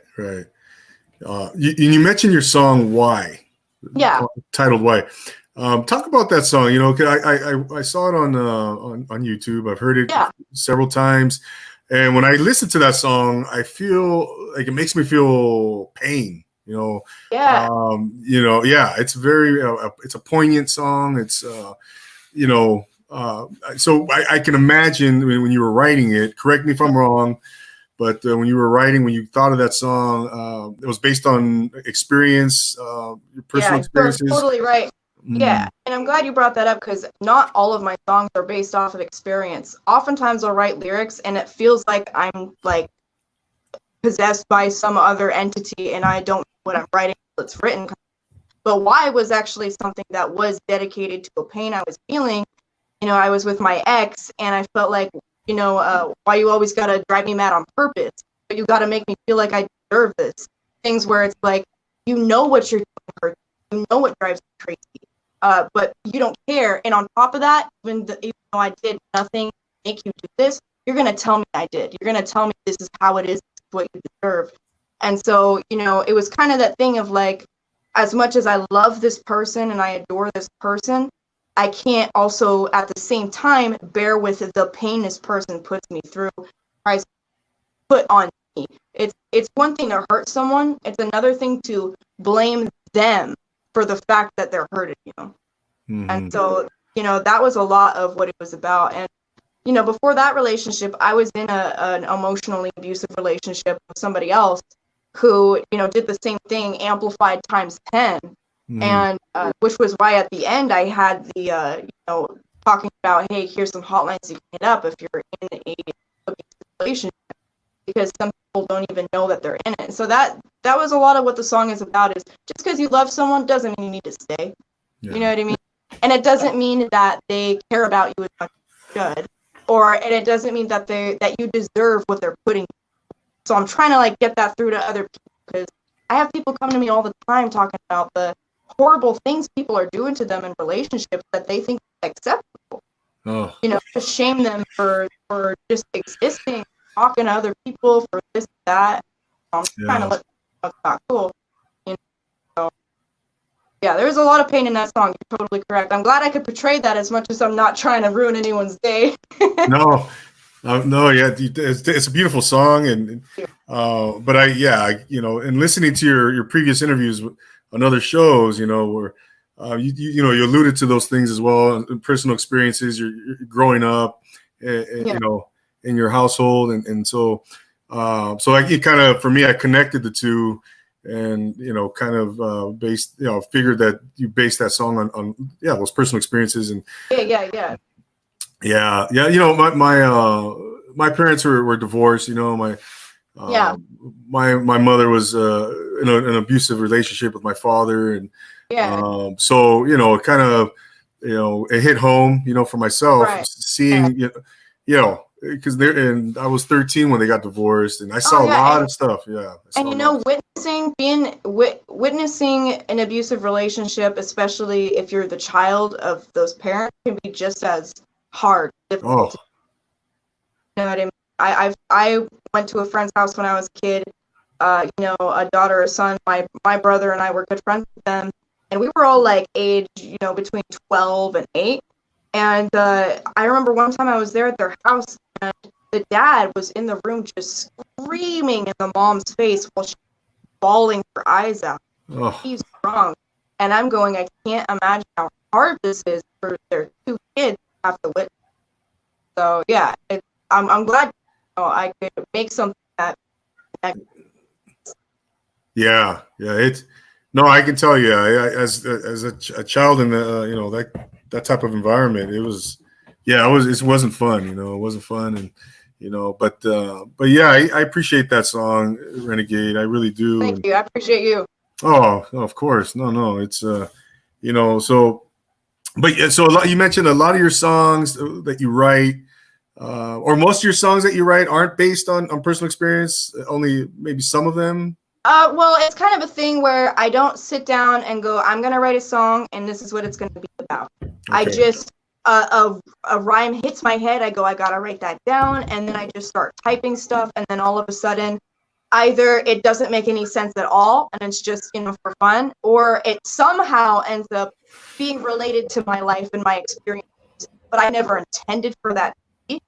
You mentioned your song "Why." Yeah. Titled "Why." Talk about that song. I saw it on YouTube. I've heard it several times, and when I listen to that song, I feel like it makes me feel pain. It's very it's a poignant song. It's so I can imagine when you were writing it. Correct me if I'm wrong, but when you thought of that song, it was based on experience, your personal experiences. You're totally right. Yeah, and I'm glad you brought that up, because not all of my songs are based off of experience. Oftentimes I'll write lyrics and it feels like I'm like possessed by some other entity and I don't know what I'm writing until it's written. But Why was actually something that was dedicated to a pain I was feeling. I was with my ex and I felt like, why you always got to drive me mad on purpose? But you got to make me feel like I deserve this. Things where it's like, what you're doing, what drives you crazy. But you don't care. And on top of that, even though I did nothing to make you do this, you're going to tell me I did. You're going to tell me this is how it is, this is what you deserve. And so, it was kind of that thing of like, as much as I love this person and I adore this person, I can't also at the same time bear with the pain this person puts me through, tries to put on me. It's one thing to hurt someone. It's another thing to blame them for the fact that they're hurting you. Mm-hmm. And so, that was a lot of what it was about. And, before that relationship, I was in an emotionally abusive relationship with somebody else who, did the same thing, amplified times 10. Mm-hmm. And which was why at the end I had the, talking about, hey, here's some hotlines you can hit up if you're in a abusive relationship, because some people don't even know that they're in it. So that was a lot of what the song is about, is just because you love someone doesn't mean you need to stay. Yeah. You know what I mean? And it doesn't mean that they care about you as much as you should, and it doesn't mean that you deserve what they're putting. So I'm trying to like get that through to other people, because I have people come to me all the time talking about the horrible things people are doing to them in relationships that they think is acceptable. Oh. To shame them for just existing, talking to other people for this, that. I'm trying to let them know it's not cool. So, yeah, there's a lot of pain in that song. You're totally correct. I'm glad I could portray that, as much as I'm not trying to ruin anyone's day. No, yeah, it's a beautiful song, and but and listening to your previous interviews on other shows, where you alluded to those things as well, personal experiences, you're growing up, in your household, and so it kind of, for me, I connected the two, and figured that you based that song on those personal experiences, and yeah. My parents were divorced. My mother was in an abusive relationship with my father, and so it kind of it hit home for myself, seeing because I was 13 when they got divorced, and I saw a lot of stuff. And witnessing an abusive relationship, especially if you're the child of those parents, can be just as hard, difficult. Oh. You know what I mean? I went to a friend's house when I was a kid. A daughter, a son. My brother and I were good friends with them, and we were all like age, between 12 and 8. And I remember one time I was there at their house, and the dad was in the room just screaming in the mom's face while she's bawling her eyes out. Oh. He's strong, and I'm going, I can't imagine how hard this is for their 2 kids to have to witness. So yeah, I'm glad I could make something that. Yeah, I can tell you, as a child in the that type of environment, it wasn't fun. It wasn't fun, and but yeah, I appreciate that song, Renegade. I really do. Thank you. I appreciate you. Oh, of course. No, it's so. But yeah, so you mentioned a lot of your songs that you write, or most of your songs that you write aren't based on personal experience. Only maybe some of them. Well, it's kind of a thing where I don't sit down and go, I'm going to write a song and this is what it's going to be about. Okay. I just, a rhyme hits my head. I go, I got to write that down. And then I just start typing stuff. And then all of a sudden, either it doesn't make any sense at all and it's just, for fun, or it somehow ends up being related to my life and my experience. But I never intended for that to be.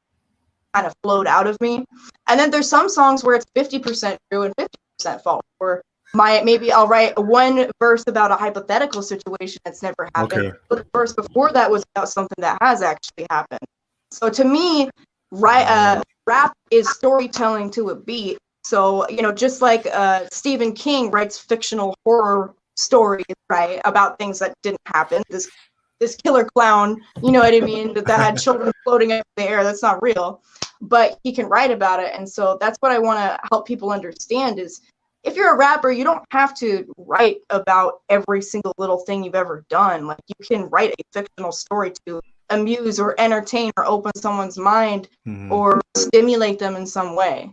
Kind of flowed out of me. And then there's some songs where it's 50% true and 50% false, or maybe I'll write one verse about a hypothetical situation that's never happened, okay, but the verse before that was about something that has actually happened. So to me, rap is storytelling to a beat. So just like Stephen King writes fictional horror stories, right, about things that didn't happen. This killer clown, you know what I mean, that had children floating up in the air, that's not real, but he can write about it. And so that's what I want to help people understand is, if you're a rapper, you don't have to write about every single little thing you've ever done. Like, you can write a fictional story to amuse or entertain or open someone's mind, mm-hmm, or stimulate them in some way.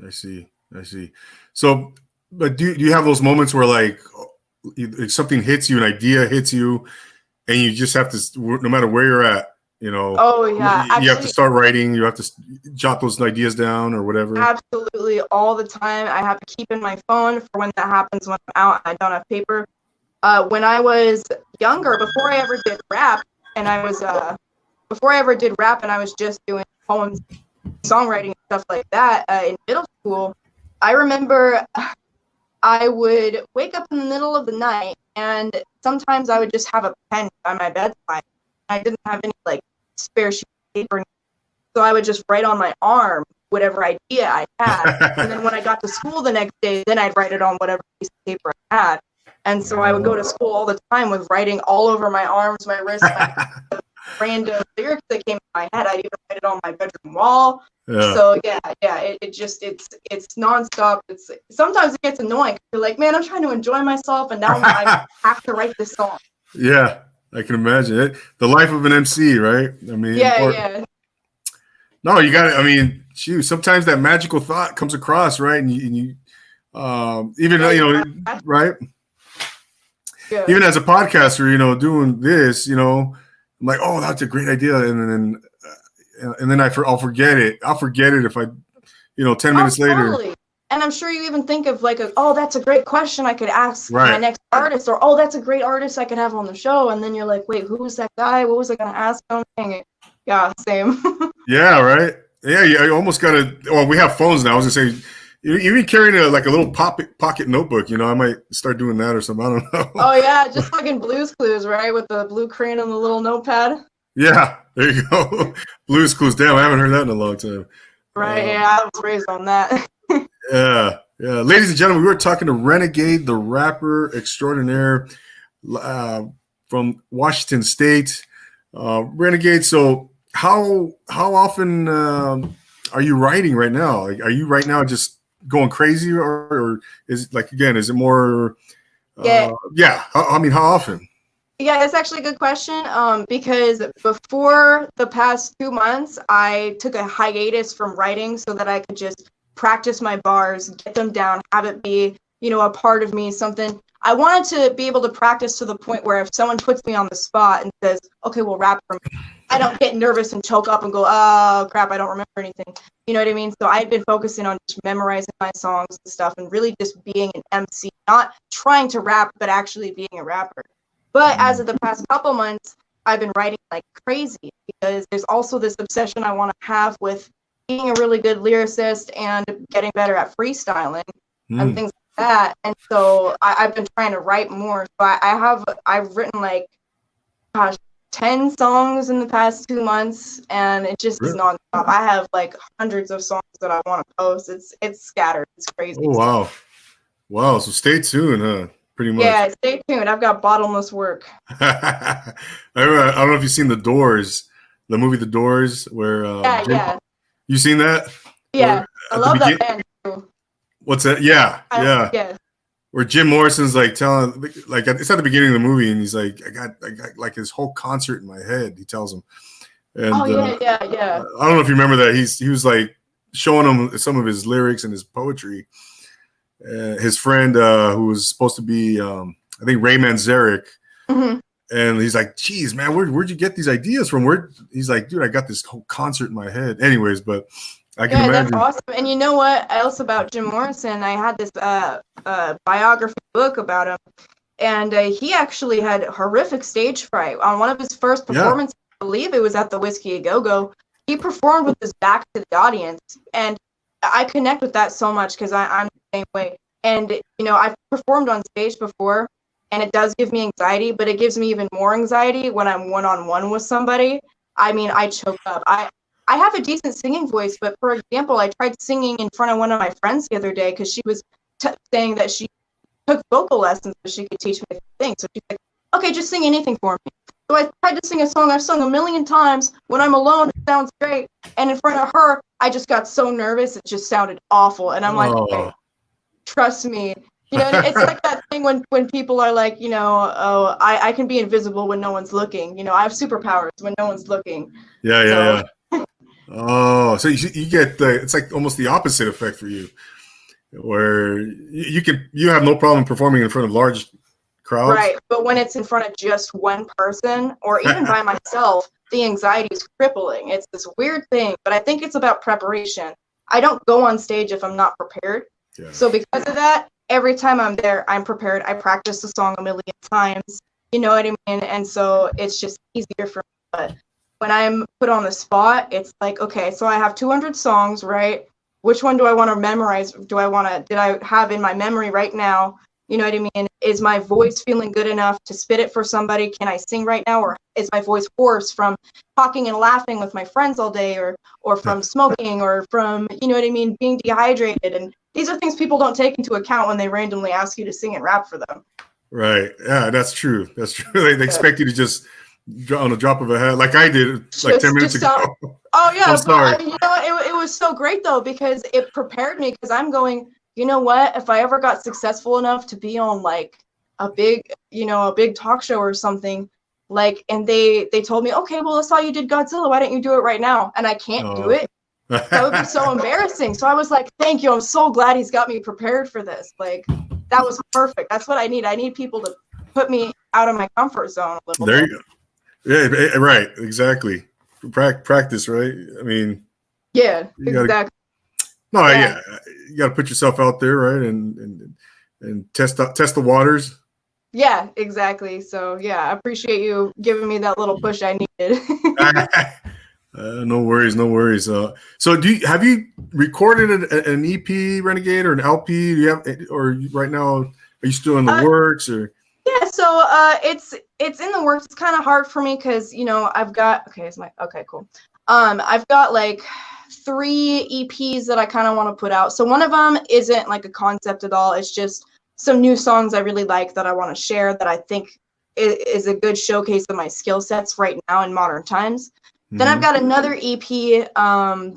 I see. So, but do you have those moments where like something hits you, an idea hits you, and you just have to, no matter where you're at, oh yeah, you have to start writing, you have to jot those ideas down or whatever? Absolutely, all the time. I have to keep in my phone for when that happens, when I'm out and I don't have paper. When I was younger, before I ever did rap, and I was just doing poems, songwriting, and stuff like that in middle school. I remember I would wake up in the middle of the night, and sometimes I would just have a pen by my bedside. I didn't have any like spare sheet of paper, so I would just write on my arm whatever idea I had. And then when I got to school the next day, then I'd write it on whatever piece of paper I had. And so I would go to school all the time with writing all over my arms, my wrists, my random lyrics that came to my head. I'd even write it on my bedroom wall. Yeah. So it's nonstop. It's sometimes it gets annoying. You're like, man, I'm trying to enjoy myself, and now I have to write this song. Yeah, I can imagine it. The life of an MC, right? I mean, yeah. No, you got it. I mean, shoot, sometimes that magical thought comes across, right? And you even right? Yeah. Even as a podcaster, doing this, I'm like, oh, that's a great idea, and then I'll forget it. I'll forget it if I, 10 minutes later. Totally. And I'm sure you even think of like, that's a great question I could ask right. my next artist, or that's a great artist I could have on the show. And then you're like, wait, who was that guy? What was I gonna ask him? Dang it. Yeah, same. Yeah, right. Yeah, you almost gotta. Well, we have phones now. I was gonna say, even carrying a little pocket notebook. I might start doing that or something. I don't know. Oh yeah, just like in Blue's Clues, right, with the blue crayon and the little notepad. Yeah, there you go. Blue's Clues. Damn, I haven't heard that in a long time. Right. Yeah, I was raised on that. Yeah. Ladies and gentlemen, we were talking to Renegade, the rapper extraordinaire from Washington State. Renegade. So how often are you writing right now? Like, are you right now just going crazy, or is it is it more? Yeah. How often? Yeah, it's actually a good question. Because before the past 2 months, I took a hiatus from writing so that I could just practice my bars, get them down, have it be, a part of me, something. I wanted to be able to practice to the point where if someone puts me on the spot and says, okay, we'll rap for me, I don't get nervous and choke up and go, oh crap, I don't remember anything. You know what I mean? So I had been focusing on just memorizing my songs and stuff, and really just being an MC, not trying to rap, but actually being a rapper. But as of the past couple months, I've been writing like crazy, because there's also this obsession I want to have with being a really good lyricist and getting better at freestyling and things like that. And so I've been trying to write more. So I've written 10 songs in the past 2 months, and it just is nonstop. I have hundreds of songs that I want to post. It's scattered. It's crazy. Oh wow. So stay tuned, huh? Pretty much. Yeah, stay tuned. I've got bottomless work. I don't know if you've seen The Doors, the movie The Doors, where yeah. You seen that? Yeah, I love that band too. What's that? Yeah. Yeah. Where Jim Morrison's telling, it's at the beginning of the movie, and he's like, I got his whole concert in my head. He tells him. And, yeah. I don't know if you remember that. He was showing him some of his lyrics and his poetry. His friend, who was supposed to be, I think Ray Manzarek, and he's like, "Geez, man, where'd you get these ideas from?" He's like, "Dude, I got this whole concert in my head." Anyways, but I can imagine. That's awesome. And you know what else about Jim Morrison? I had this biography book about him, and he actually had horrific stage fright on one of his first performances. I believe it was at the Whiskey A Go Go. He performed with his back to the audience, and I connect with that so much because I'm the same way. And I've performed on stage before, and it does give me anxiety, but it gives me even more anxiety when I'm one-on-one with somebody. I mean, I choke up. I have a decent singing voice, but for example, I tried singing in front of one of my friends the other day because she was saying that she took vocal lessons so she could teach me to sing. So she's like, okay, just sing anything for me. So I tried to sing a song I've sung a million times. When I'm alone, it sounds great. And in front of her, I just got so nervous, it just sounded awful. And I'm like, okay, trust me. It's like that thing when people are like, I can be invisible when no one's looking. I have superpowers when no one's looking. Yeah. Oh, so you get it's like almost the opposite effect for you, where you have no problem performing in front of large crowds. Right, but when it's in front of just one person, or even by myself, the anxiety is crippling. It's this weird thing, but I think it's about preparation. I don't go on stage if I'm not prepared. Yeah. So because of that, every time I'm there, I'm prepared. I practice the song a million times. You know what I mean? And so it's just easier for me. But when I'm put on the spot, it's like, okay, so I have 200 songs, right? Which one do I want to memorize? Did I have in my memory right now? You know what I mean? Is my voice feeling good enough to spit it for somebody? Can I sing right now? Or is my voice hoarse from talking and laughing with my friends all day, or from smoking, or from, you know what I mean, being dehydrated? And these are things people don't take into account when they randomly ask you to sing and rap for them. Right. Yeah, that's true. That's true. They expect you to just on a drop of a hat, like I did like 10 minutes ago. Oh yeah, I'm sorry. but you know, it was so great though, because it prepared me, because I'm going, you know what, if I ever got successful enough to be on like a big talk show or something, like, and they told me, okay, well, I saw you did Godzilla, why don't you do it right now? And I can't do it. That would be so embarrassing. So I was like, thank you. I'm so glad he's got me prepared for this. Like, that was perfect. That's what I need. I need people to put me out of my comfort zone a little There bit. you go. Yeah, right. Exactly. Practice, right? I mean, yeah, exactly. Yeah. You got to put yourself out there, right? And test the waters. Yeah, exactly. So yeah, I appreciate you giving me that little push I needed. No worries, no worries. So have you recorded an EP, Renegade, or an LP? Do you have, or right now, are you still in the works, or? Yeah, so it's in the works. It's kind of hard for me because, you know, I've got, cool. I've got like 3 EPs that I kind of want to put out. So one of them isn't like a concept at all. It's just some new songs I really like that I want to share, that I think is a good showcase of my skill sets right now in modern times. Then I've got another EP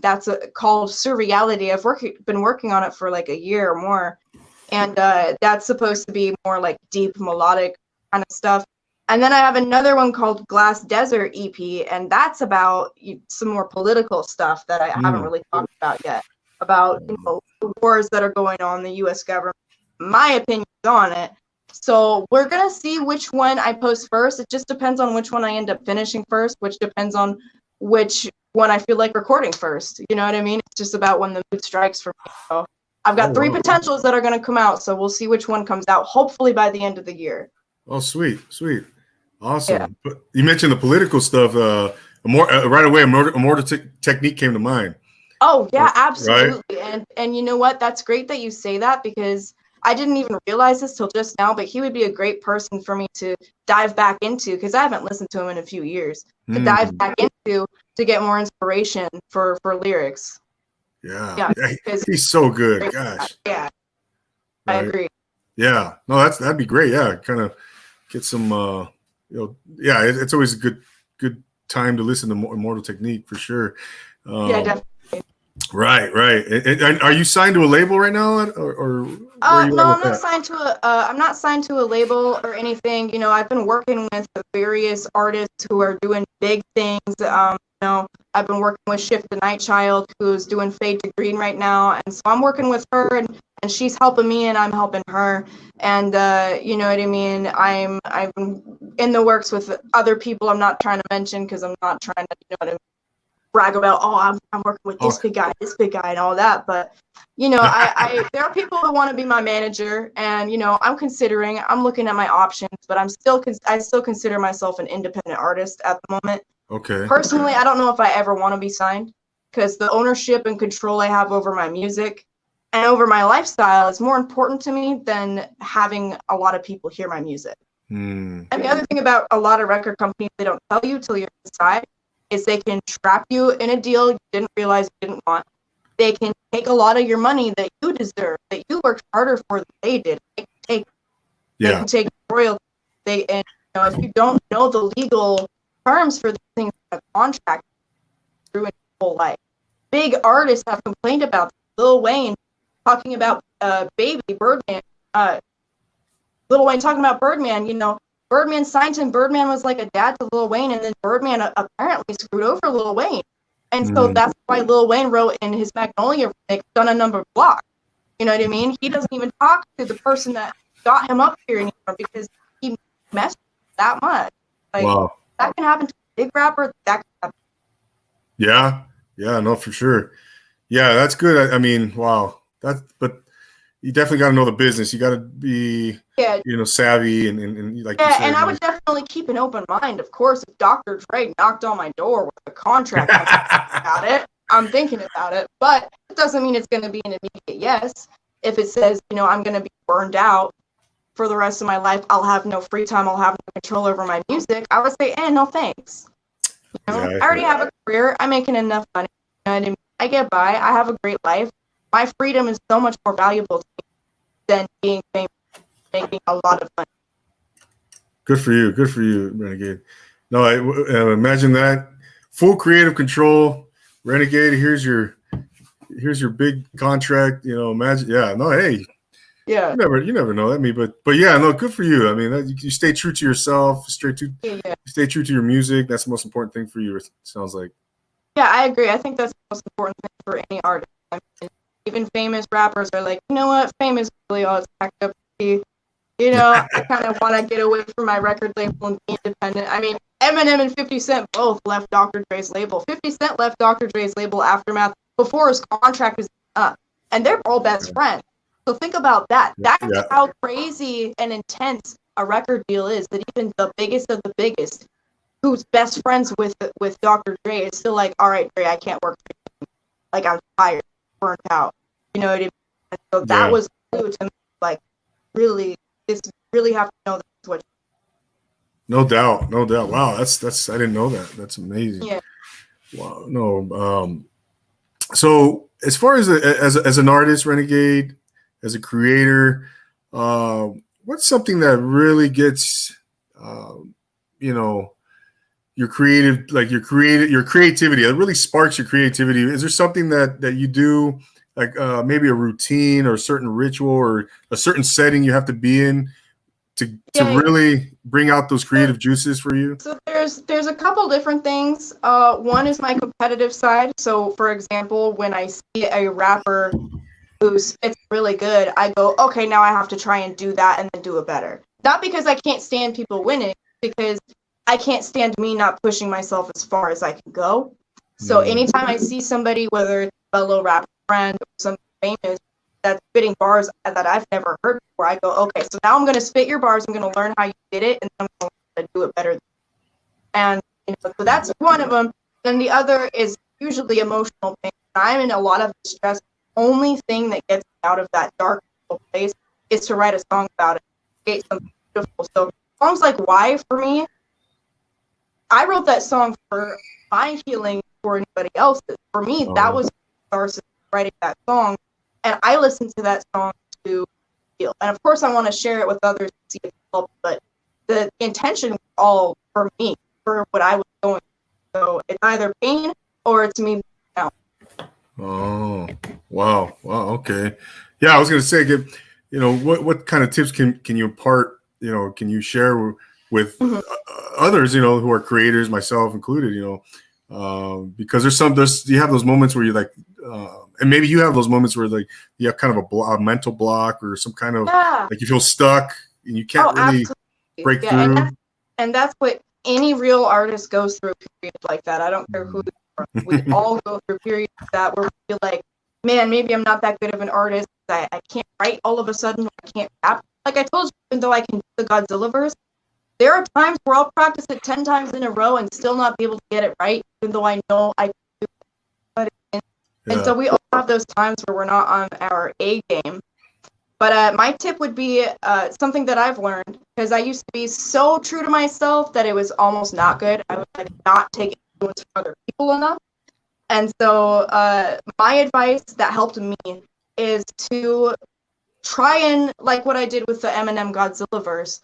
that's called Surreality. I've been working on it for like a year or more. And that's supposed to be more like deep melodic kind of stuff. And then I have another one called Glass Desert EP, and that's about some more political stuff that I haven't really talked about yet, about, you know, the wars that are going on in the U.S. government, my opinions on it. So we're going to see which one I post first. It just depends on which one I end up finishing first, which depends on which one I feel like recording first. You know what I mean? It's just about when the mood strikes for me. So I've got 3 potentials that are going to come out, so we'll see which one comes out, hopefully by the end of the year. Oh, sweet. Awesome. Yeah. You mentioned the political stuff. Right away, a Mortal Technique came to mind. Oh, yeah, absolutely. Right? And you know what? That's great that you say that, because I didn't even realize this till just now, but he would be a great person for me to dive back into, because I haven't listened to him in a few years, to dive back into to get more inspiration for lyrics. Yeah, he's so good. Gosh. Yeah, right. I agree. Yeah, no, that'd be great. Yeah, kind of get some. It's always a good time to listen to Immortal Technique for sure. Yeah, definitely. Right. And are you signed to a label right now, or no, I'm not signed to a label or anything. You know, I've been working with various artists who are doing big things. You know, I've been working with Shift the Night Child, who's doing Fade to Green right now, and so I'm working with her, and she's helping me, and I'm helping her, and you know what I mean. I'm in the works with other people. I'm not trying to mention, because I'm not trying to, you know what I mean, brag about, I'm working with this big guy, and all that. But, you know, I there are people who want to be my manager, and, you know, I'm looking at my options, but I still consider myself an independent artist at the moment. Okay. Personally, I don't know if I ever want to be signed, because the ownership and control I have over my music and over my lifestyle is more important to me than having a lot of people hear my music. And the other thing about a lot of record companies, they don't tell you till you're inside, is they can trap you in a deal you didn't realize you didn't want. They can take a lot of your money that you deserve, that you worked harder for than they did. They can take royalties. And, you know, if you don't know the legal terms for these things, a contract through your whole life. Big artists have complained about this. Lil Wayne talking about Baby Birdman. Lil Wayne talking about Birdman. You know, Birdman signed him. Birdman was like a dad to Lil Wayne, and then Birdman apparently screwed over Lil Wayne. And so that's why Lil Wayne wrote in his Magnolia remix, "Done a number block." You know what I mean? He doesn't even talk to the person that got him up here anymore, because he messed that much. Like, that can happen to a big rapper. That can happen. Yeah, no, for sure. Yeah, that's good. I mean, wow. But you definitely got to know the business. You got to be, Yeah. savvy and like you Yeah, said. and I would definitely keep an open mind. Of course, if Dr. Dre knocked on my door with a contract, I'm thinking about it. I'm thinking about it, but it doesn't mean it's going to be an immediate yes. If it says, I'm going to be burned out for the rest of my life, I'll have no free time, I'll have no control over my music, I would say, no thanks. I already have a career. I'm making enough money. I get by. I have a great life. My freedom is so much more valuable to me than being famous, making a lot of money. Good for you, Renegade. No, I imagine that full creative control. Renegade, here's your big contract. Imagine, yeah. No, hey, yeah. You never know. But yeah, no, good for you. I mean, you stay true to yourself. Stay true to your music. That's the most important thing for you. It sounds like. Yeah, I agree. I think that's the most important thing for any artist. I mean, even famous rappers are like, you know what, fame is really all it's packed up to be. I kind of want to get away from my record label and be independent. I mean, Eminem and 50 Cent both left Dr. Dre's label. 50 Cent left Dr. Dre's label Aftermath before his contract was up, and they're all best friends. So think about that. That's how crazy and intense a record deal is, that even the biggest of the biggest, who's best friends with Dr. Dre, is still like, all right, Dre, I can't work for you. Like, I'm tired, burnt out. You know what I mean? And so that was new to me, like, really, really have to know that's what. No doubt. Wow, that's I didn't know that. That's amazing. Yeah. Wow. No. So as far as an artist, Renegade, as a creator, what's something that really gets, your creativity? It really sparks your creativity. Is there something that you do, like maybe a routine or a certain ritual or a certain setting you have to be in to really bring out those creative juices for you? So there's a couple different things. One is my competitive side. So for example, when I see a rapper who's it's really good, I go, okay, now I have to try and do that and then do it better. Not because I can't stand people winning, because I can't stand me not pushing myself as far as I can go. So anytime I see somebody, whether it's a fellow rapper friend or something famous, that's spitting bars that I've never heard before, I go, okay, so now I'm going to spit your bars, I'm going to learn how you did it, and I'm going to do it better. And so that's one of them. Then the other is usually emotional pain. I'm in a lot of distress. The only thing that gets me out of that dark place is to write a song about it, create something beautiful. So songs like Why, for me, I wrote that song for my healing, for anybody else's. For me, that was writing that song. And I listen to that song to heal. And of course, I want to share it with others to see if it helps. But the intention was all for me, for what I was going through. So it's either pain or it's me out. Oh, wow. Okay. Yeah, I was going to say, what kind of tips can you impart? Can you share with others? Who are creators, myself included. Because you have those moments where you're like. And maybe you have those moments where like you have kind of a mental block or some kind of like you feel stuck and you can't really break through. And that's what any real artist goes through, periods like that. I don't care who we all go through periods like that where we feel like, man, maybe I'm not that good of an artist. I can't write all of a sudden. I can't rap. Like I told you, even though I can do the Godzilla verse, there are times where I'll practice it 10 times in a row and still not be able to get it right, even though I know I can do it. And so we all have those times where we're not on our A game. But my tip would be something that I've learned, because I used to be so true to myself that it was almost not good. I would like not take influence from other people enough. And so my advice that helped me is to try and, like what I did with the Eminem Godzilla verse,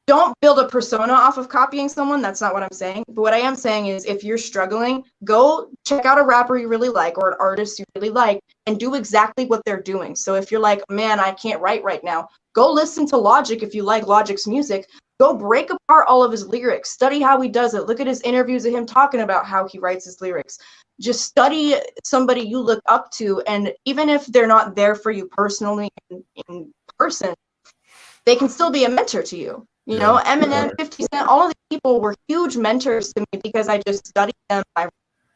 don't build a persona off of copying someone. That's not what I'm saying. But what I am saying is if you're struggling, go check out a rapper you really like or an artist you really like and do exactly what they're doing. So if you're like, man, I can't write right now, go listen to Logic if you like Logic's music. Go break apart all of his lyrics. Study how he does it. Look at his interviews of him talking about how he writes his lyrics. Just study somebody you look up to. And even if they're not there for you personally in person, they can still be a mentor to you. You know, Eminem, 50 Cent, all of these people were huge mentors to me because I just studied them.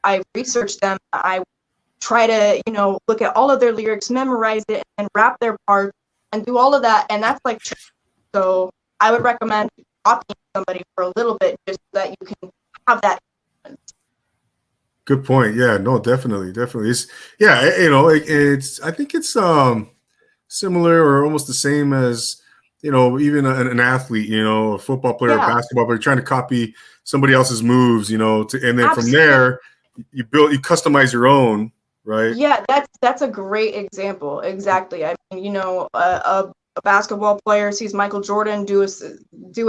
I researched them. I try to, look at all of their lyrics, memorize it, and rap their parts and do all of that. And that's like, so I would recommend copying somebody for a little bit just so that you can have that. Good point. Yeah, no, definitely. It's it's I think it's similar or almost the same as, even an athlete, a football player, a basketball player, trying to copy somebody else's moves, and then Absolutely. from there you customize your own, right? Yeah, that's a great example. Exactly. I mean, a basketball player sees Michael Jordan do a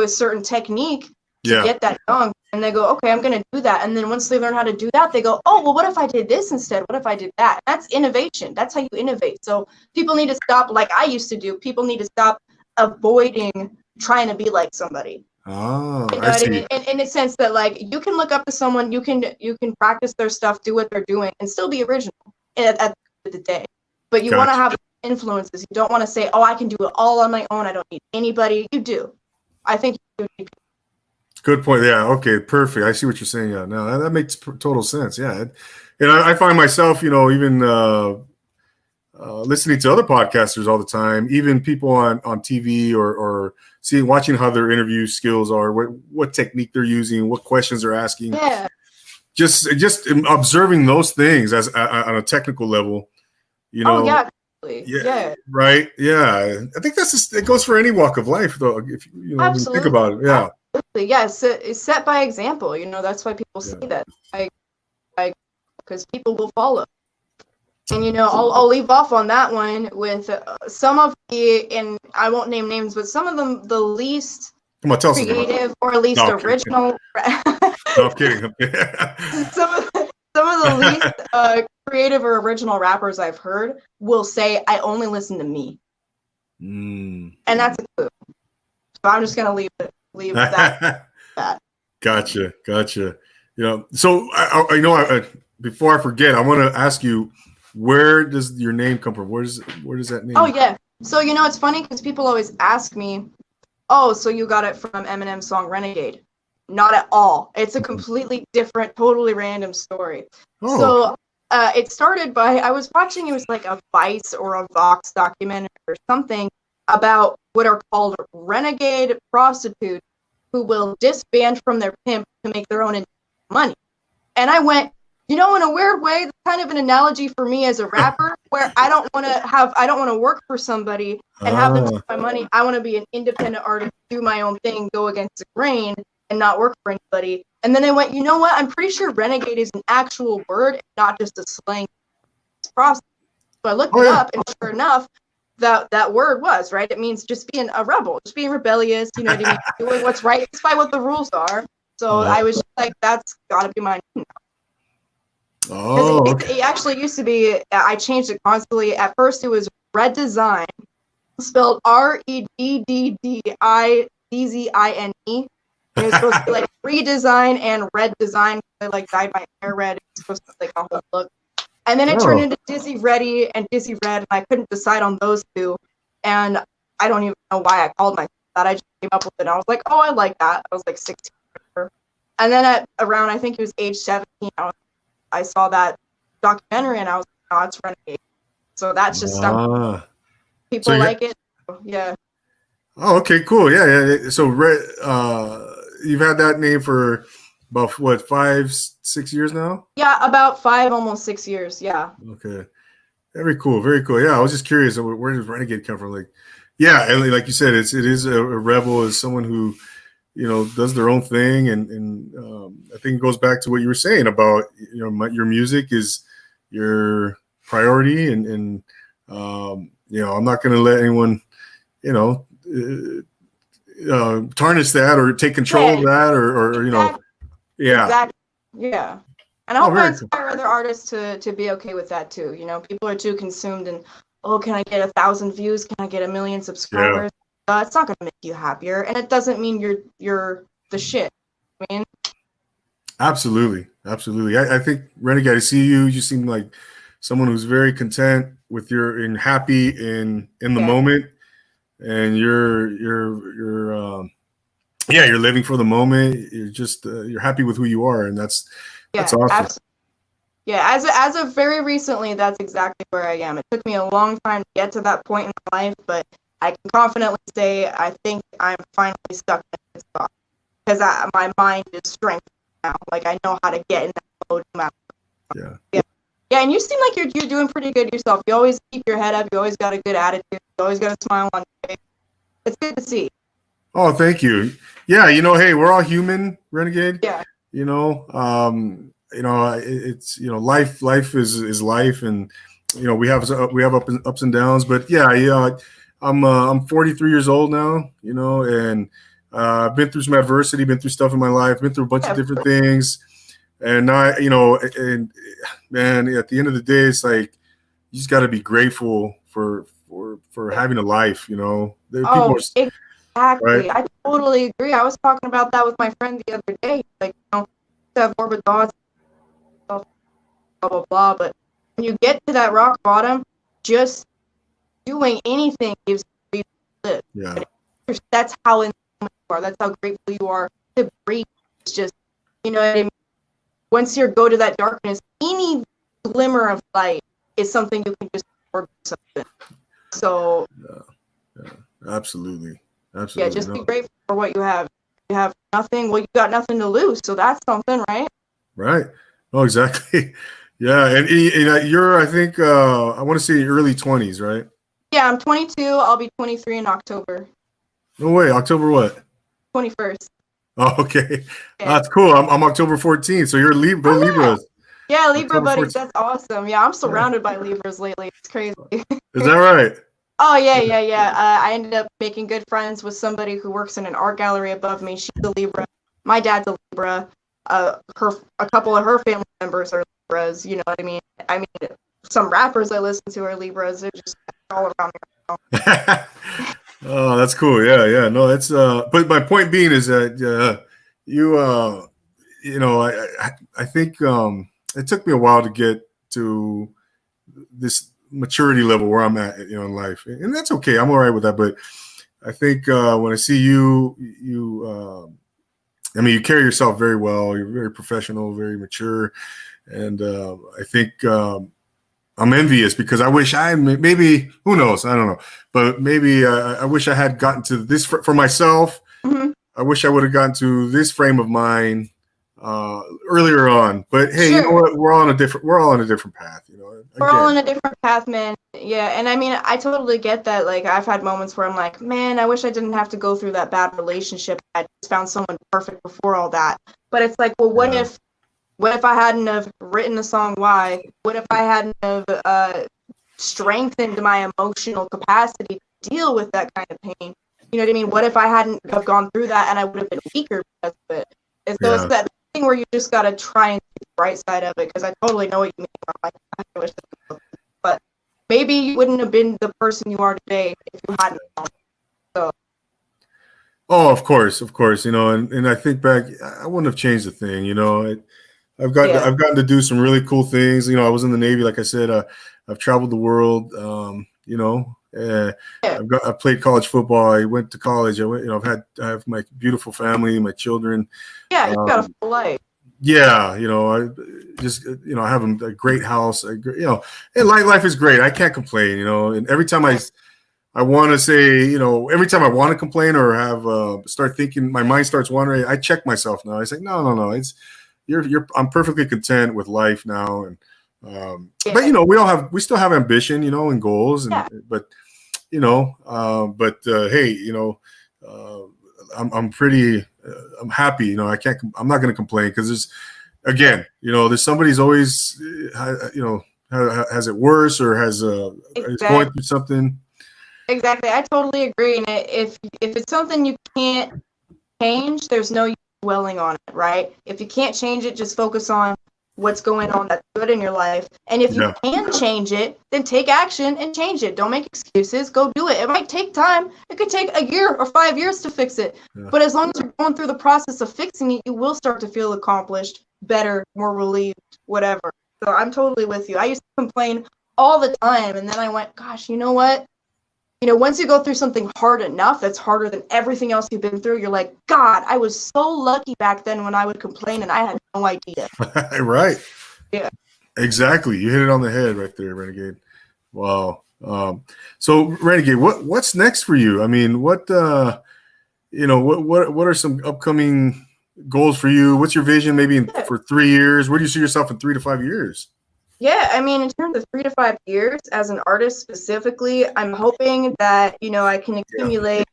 certain technique to get that dunk, and they go, okay, I'm going to do that. And then once they learn how to do that, they go, oh, well, what if I did this instead? What if I did that? That's innovation. That's how you innovate. So people need to stop, like I used to do. People need to stop avoiding trying to be like somebody. Oh, you know what I mean? In a sense that, like, you can look up to someone, you can practice their stuff, do what they're doing, and still be original at the end of the day. But you want to have influences. You don't want to say, oh, I can do it all on my own. I don't need anybody. You do. I think you do. Good point. Yeah. Okay. Perfect. I see what you're saying. Yeah. No, that makes total sense. Yeah. And I find myself, even listening to other podcasters all the time, even people on TV or watching how their interview skills are, what technique they're using, what questions they're asking. Yeah. Just observing those things on a technical level, Oh, yeah. Yeah. Right. Yeah. I think it goes for any walk of life, though. If you think about it. Yeah. Absolutely. Yes. It's set by example. That's why people say that. Because people will follow. And, I'll leave off on that one with some of and I won't name names, but some of them, the least creative or at least original. No, I'm kidding. Some of the least creative or original rappers I've heard will say, I only listen to me. And that's a clue. So I'm just going to leave that. Gotcha. So before I forget, I want to ask you, where does your name come from? Where does that name? Oh, yeah. So, it's funny because people always ask me, oh, so you got it from Eminem's song Renegade. Not at all. It's a completely different, totally random story. Oh. So it started by, I was watching, it was like a Vice or a Vox documentary or something about what are called renegade prostitutes who will disband from their pimp to make their own money. And I went, in a weird way, that's kind of an analogy for me as a rapper, where I don't want to work for somebody and have them take my money. I want to be an independent artist, do my own thing, go against the grain, and not work for anybody. And then I went, you know what? I'm pretty sure renegade is an actual word, not just a slang process. So I looked it up, and sure enough, that word was, right? It means just being a rebel, just being rebellious, doing what's right despite what the rules are. So I was just like, that's got to be my name now. Oh, okay. It actually used to be, I changed it constantly. At first, it was Red Design, spelled Redddzine. It was supposed to be like redesign and red design. I dyed my hair red. It's supposed to be like a whole look. And then it turned into Dizzy Reddy and Dizzy Red, and I couldn't decide on those two. And I don't even know why I called myself that. I just came up with it. And I was like, oh, I like that. I was like 16. And then at around, I think it was age 17, I saw that documentary and I was like, oh, it's Renegade. So that's just stuff. People like it. So, yeah. Oh, okay, cool. Yeah. So you've had that name for about 5-6 years now? Yeah, about 5, almost 6 years. Yeah. Okay. Very cool. Yeah, I was just curious, where does Renegade come from? And like you said, it is a rebel, is someone who does their own thing, and I think it goes back to what you were saying about your music is your priority, and I'm not going to let anyone tarnish that or take control of that or Exactly. Yeah. And I hope I inspire other artists to be okay with that too. People are too consumed and, oh, can I get 1,000 views? Can I get 1 million subscribers? It's not going to make you happier, and it doesn't mean you're the shit. I mean, absolutely. I think Renegade, I see you seem like someone who's very content with and happy in the moment, and you're living for the moment. You're just you're happy with who you are, and that's awesome. Yeah, as of very recently, that's exactly where I am. It took me a long time to get to that point in my life, but I can confidently say I think I'm finally stuck in a good spot because my mind is strengthened now. Like I know how to get in that mode. Yeah. Yeah, and you seem like you're doing pretty good yourself. You always keep your head up. You always got a good attitude. You always got a smile on your face. It's good to see. Oh, thank you. Yeah, hey, we're all human, Renegade. Yeah. It's life is life, and we have ups and downs. But yeah, I'm 43 years old now, and I've been through some adversity, been through stuff in my life, been through a bunch of different things, and and man, at the end of the day, it's like you just got to be grateful for having a life. There are people, right? Exactly. I totally agree. I was talking about that with my friend the other day. Like, to have morbid thoughts, blah, blah, blah. But when you get to that rock bottom, just doing anything gives you a reason to live. Yeah. That's how in you are. That's how grateful you are to breathe. It's just, what I mean? Once you go to that darkness, any glimmer of light is something you can just absorb something. So. Yeah. Absolutely. Yeah, just be grateful for what you have. You have nothing. Well, you got nothing to lose, so that's something, right? Right. Oh, exactly. Yeah, and you're, I think, I want to say early 20s, right? Yeah, I'm 22. I'll be 23 in October. No way. October what? 21st. Oh, okay. Yeah. That's cool. I'm October 14th, so you're Libra. Libras. Yeah, Libra October buddies. 14th. That's awesome. Yeah, I'm surrounded by Libras lately. It's crazy. Is that right? Oh, yeah. I ended up making good friends with somebody who works in an art gallery above me. She's a Libra. My dad's a Libra. A couple of her family members are Libras. You know what I mean? Some rappers I listen to are Libras. They're just all around me. Oh, that's cool. Yeah. No, it's but my point being is that I think it took me a while to get to this maturity level where I'm at, in life, and that's okay. I'm all right with that. But I think when I see you, you carry yourself very well. You're very professional, very mature, and I think I'm envious because I wish maybe, who knows, I don't know, but maybe I wish I had gotten to this for myself. Mm-hmm. I wish I would have gotten to this frame of mind earlier on. But hey, sure. You know what? We're all on a different path. We're all on a different path, man. Yeah, and I totally get that. Like, I've had moments where I'm like, man, I wish I didn't have to go through that bad relationship. I just found someone perfect before all that. But it's like, well, what if I hadn't have written the song Why? What if I hadn't have strengthened my emotional capacity to deal with that kind of pain? You know what I mean? What if I hadn't have gone through that and I would have been weaker because of it? And so it's that thing where you just got to try and see the bright side of it, because I totally know what you mean. I wish but maybe you wouldn't have been the person you are today if you hadn't. So. Oh, of course, and I think back, I wouldn't have changed a thing. I've gotten to do some really cool things. I was in the Navy, like I said. I've traveled the world. I've played college football. I went to college. I have my beautiful family, my children. Yeah, you got a full life. Yeah, I just I have a great house. And life is great. I can't complain. And every time I want to say, every time I want to complain or have start thinking, my mind starts wandering. I check myself now. I say, no. I'm perfectly content with life now. And but we still have ambition, and goals, but hey, I'm happy. I'm not going to complain because there's somebody's always, has it worse or is going through something. Exactly. I totally agree. And if it's something you can't change, there's no use dwelling on it, right? If you can't change it, just focus on what's going on that's good in your life. And if you can change it, then take action and change it. Don't make excuses. Go do it. It might take time. It could take a year or 5 years to fix it. Yeah. But as long as you're going through the process of fixing it, you will start to feel accomplished, better, more relieved, whatever. So I'm totally with you. I used to complain all the time. And then I went, gosh, you know what? Once you go through something hard enough, that's harder than everything else you've been through, you're like, God, I was so lucky back then when I would complain and I had no idea. Right. Yeah. Exactly. You hit it on the head right there, Renegade. Wow. So Renegade, what's next for you? I mean, what are some upcoming goals for you? What's your vision maybe for 3 years? Where do you see yourself in 3 to 5 years? Yeah, I mean, in terms of 3 to 5 years as an artist specifically, I'm hoping that, I can accumulate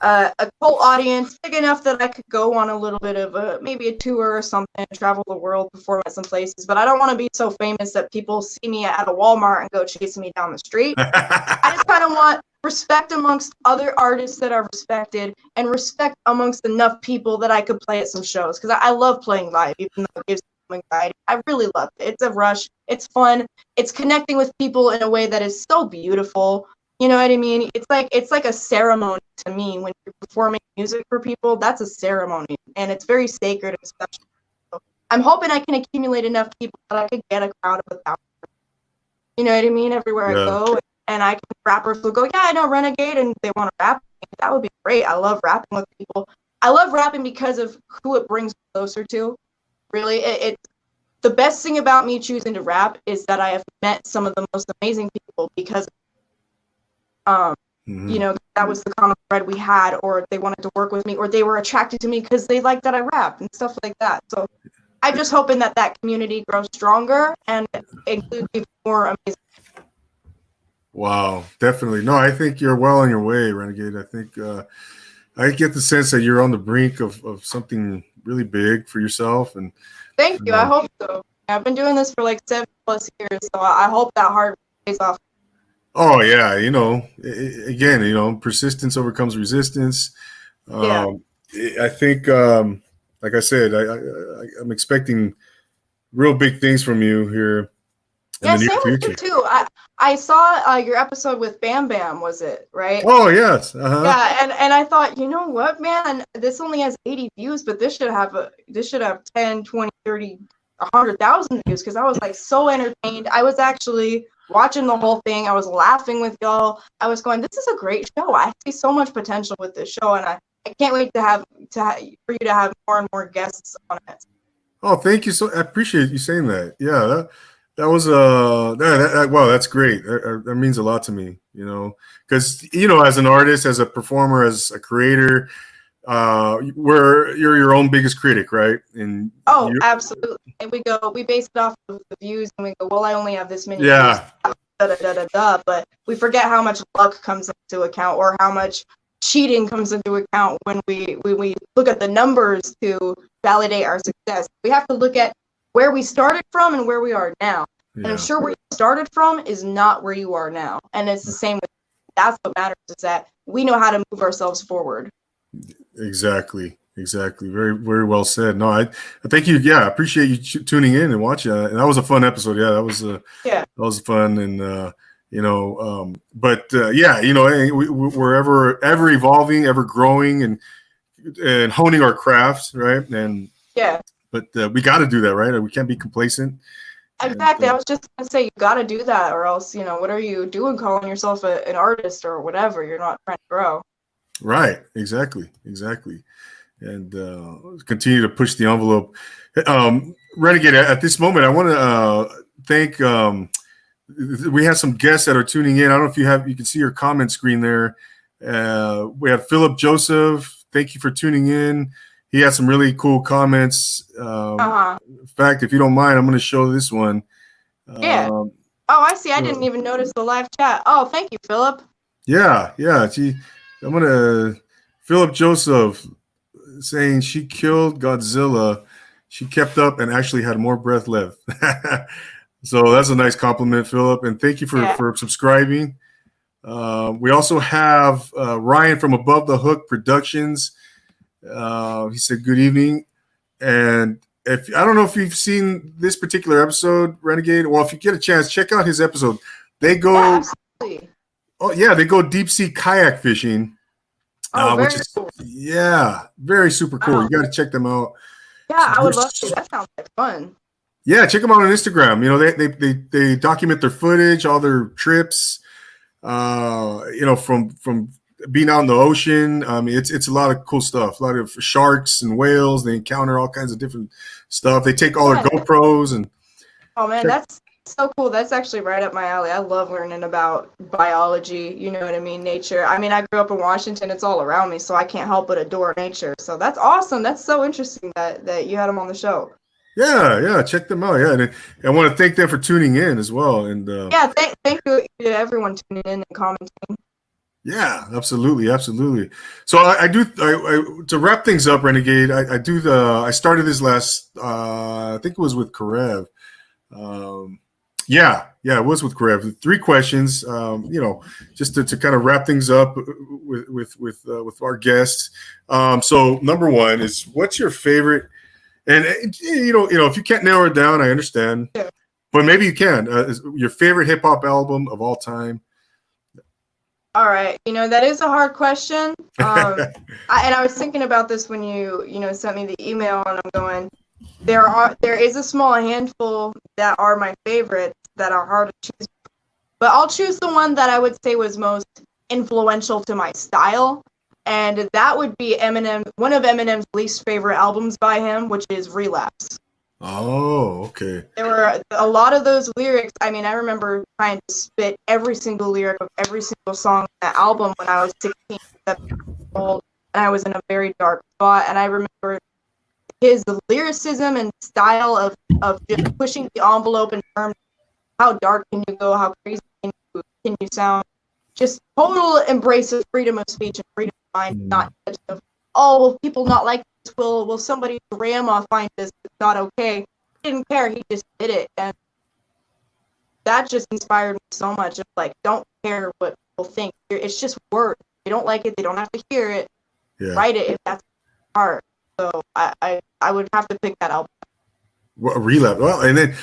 a cult audience big enough that I could go on a little bit of maybe a tour or something, travel the world, perform at some places. But I don't want to be so famous that people see me at a Walmart and go chasing me down the street. I just kind of want respect amongst other artists that are respected and respect amongst enough people that I could play at some shows, because I love playing live, even though it gives me anxiety. I really love it. It's a rush. It's fun. It's connecting with people in a way that is so beautiful. You know what I mean? It's like a ceremony to me when you're performing music for people. That's a ceremony, and it's very sacred and special. So I'm hoping I can accumulate enough people that I could get a crowd of 1,000. You know what I mean? Everywhere I go, and I can rappers will go, yeah, I know Renegade, and they want to rap. That would be great. I love rapping with people. I love rapping because of who it brings closer to. Really, it's the best thing about me choosing to rap is that I have met some of the most amazing people because. That was the common thread we had, or they wanted to work with me, or they were attracted to me because they liked that I rap and stuff like that. So I'm just hoping that community grows stronger and includes even more amazing. Wow, definitely. No, I think you're well on your way, Renegade. I think I get the sense that you're on the brink of something really big for yourself. And thank you. I hope so. I've been doing this for like 7+ years, so I hope that hard pays off. Oh yeah, again, persistence overcomes resistance. I think, like I said, I'm expecting real big things from you here in the near same future. with you too. I saw your episode with Bam Bam, was it, right? Oh yes. Uh-huh. Yeah, and I thought, you know what, man, this only has 80 views, but this should have 10, 20, 30, 100,000 views, because I was like so entertained. I was actually watching the whole thing. I was laughing with y'all. I was going, this is a great show. I see so much potential with this show, and I can't wait for you to have more and more guests on it. Oh, thank you. I appreciate you saying that. Yeah, that was wow, that's great. That means a lot to me, because as an artist, as a performer, as a creator, you're your own biggest critic, right? And absolutely. And we base it off of the views, and we go, well, I only have this many views. But we forget how much luck comes into account, or how much cheating comes into account when we look at the numbers to validate our success. We have to look at where we started from and where we are now. Yeah. And I'm sure where you started from is not where you are now. And it's the same with, that's what matters, is that we know how to move ourselves forward. Exactly. Very, very well said. No, I thank you. Yeah, I appreciate you tuning in and watching. And that was a fun episode. Yeah, that was fun. And we're ever evolving, ever growing, and honing our crafts, right? And but we got to do that, right? We can't be complacent. Exactly. I was just gonna say, you got to do that, or else, what are you doing calling yourself an artist or whatever? You're not trying to grow. Right. Exactly. And continue to push the envelope. Renegade, at this moment, I want to thank. We have some guests that are tuning in. I don't know if you can see your comment screen there. We have Philip Joseph. Thank you for tuning in. He had some really cool comments. In fact, if you don't mind, I'm going to show this one. Oh, I see. I didn't even notice the live chat. Oh, thank you, Philip. Yeah. I'm going to Philip Joseph saying she killed Godzilla. She kept up and actually had more breath left. So that's a nice compliment, Philip. And thank you for subscribing. We also have Ryan from Above the Hook Productions. He said, good evening. And I don't know if you've seen this particular episode, Renegade. Well, if you get a chance, check out his episode. They go, absolutely. Oh yeah, they go deep sea kayak fishing, which is cool. Very super cool. You got to check them out. Yeah, I would love to. That sounds like fun. Yeah, check them out on Instagram. They document their footage, all their trips. From being out in the ocean. It's a lot of cool stuff. A lot of sharks and whales. They encounter all kinds of different stuff. They take all their GoPros and Oh man, that's so cool. That's actually right up my alley. I love learning about biology, you know what I mean, nature. I mean, I grew up in Washington. It's all around me, so I can't help but adore nature. So that's awesome. That's so interesting that you had him on the show. Yeah, check them out. Yeah, and I want to thank them for tuning in as well. And Yeah, thank you to everyone tuning in and commenting. yeah, absolutely. So I do to wrap things up, Renegade. I started this last. I think it was with Karev. Yeah, it was with Karev. 3 questions. Just to kind of wrap things up with our guests. So number 1 is, what's your favorite? And if you can't narrow it down, I understand. Yeah. But maybe you can. Is your favorite hip hop album of all time? All right, that is a hard question. I was thinking about this when you sent me the email, and I'm going, there is a small handful that are my favorites that are hard to choose, but I'll choose the one that I would say was most influential to my style, and that would be one of Eminem's least favorite albums by him, which is Relapse. Oh, okay. There were a lot of those lyrics. I mean, I remember trying to spit every single lyric of every single song on that album when I was 16, 17 years old, and I was in a very dark spot. And I remember his lyricism and style of just pushing the envelope in terms of how dark can you go, how crazy can you sound. Just total embrace of freedom of speech and freedom of mind, not just of, oh, will people not like this? Will somebody's grandma find this not okay? He didn't care. He just did it. And that just inspired me so much. Of like, don't care what people think. It's just words. They don't like it. They don't have to hear it. Yeah. Write it if that's hard. So I would have to pick that album. Well, Relapse. Well, and then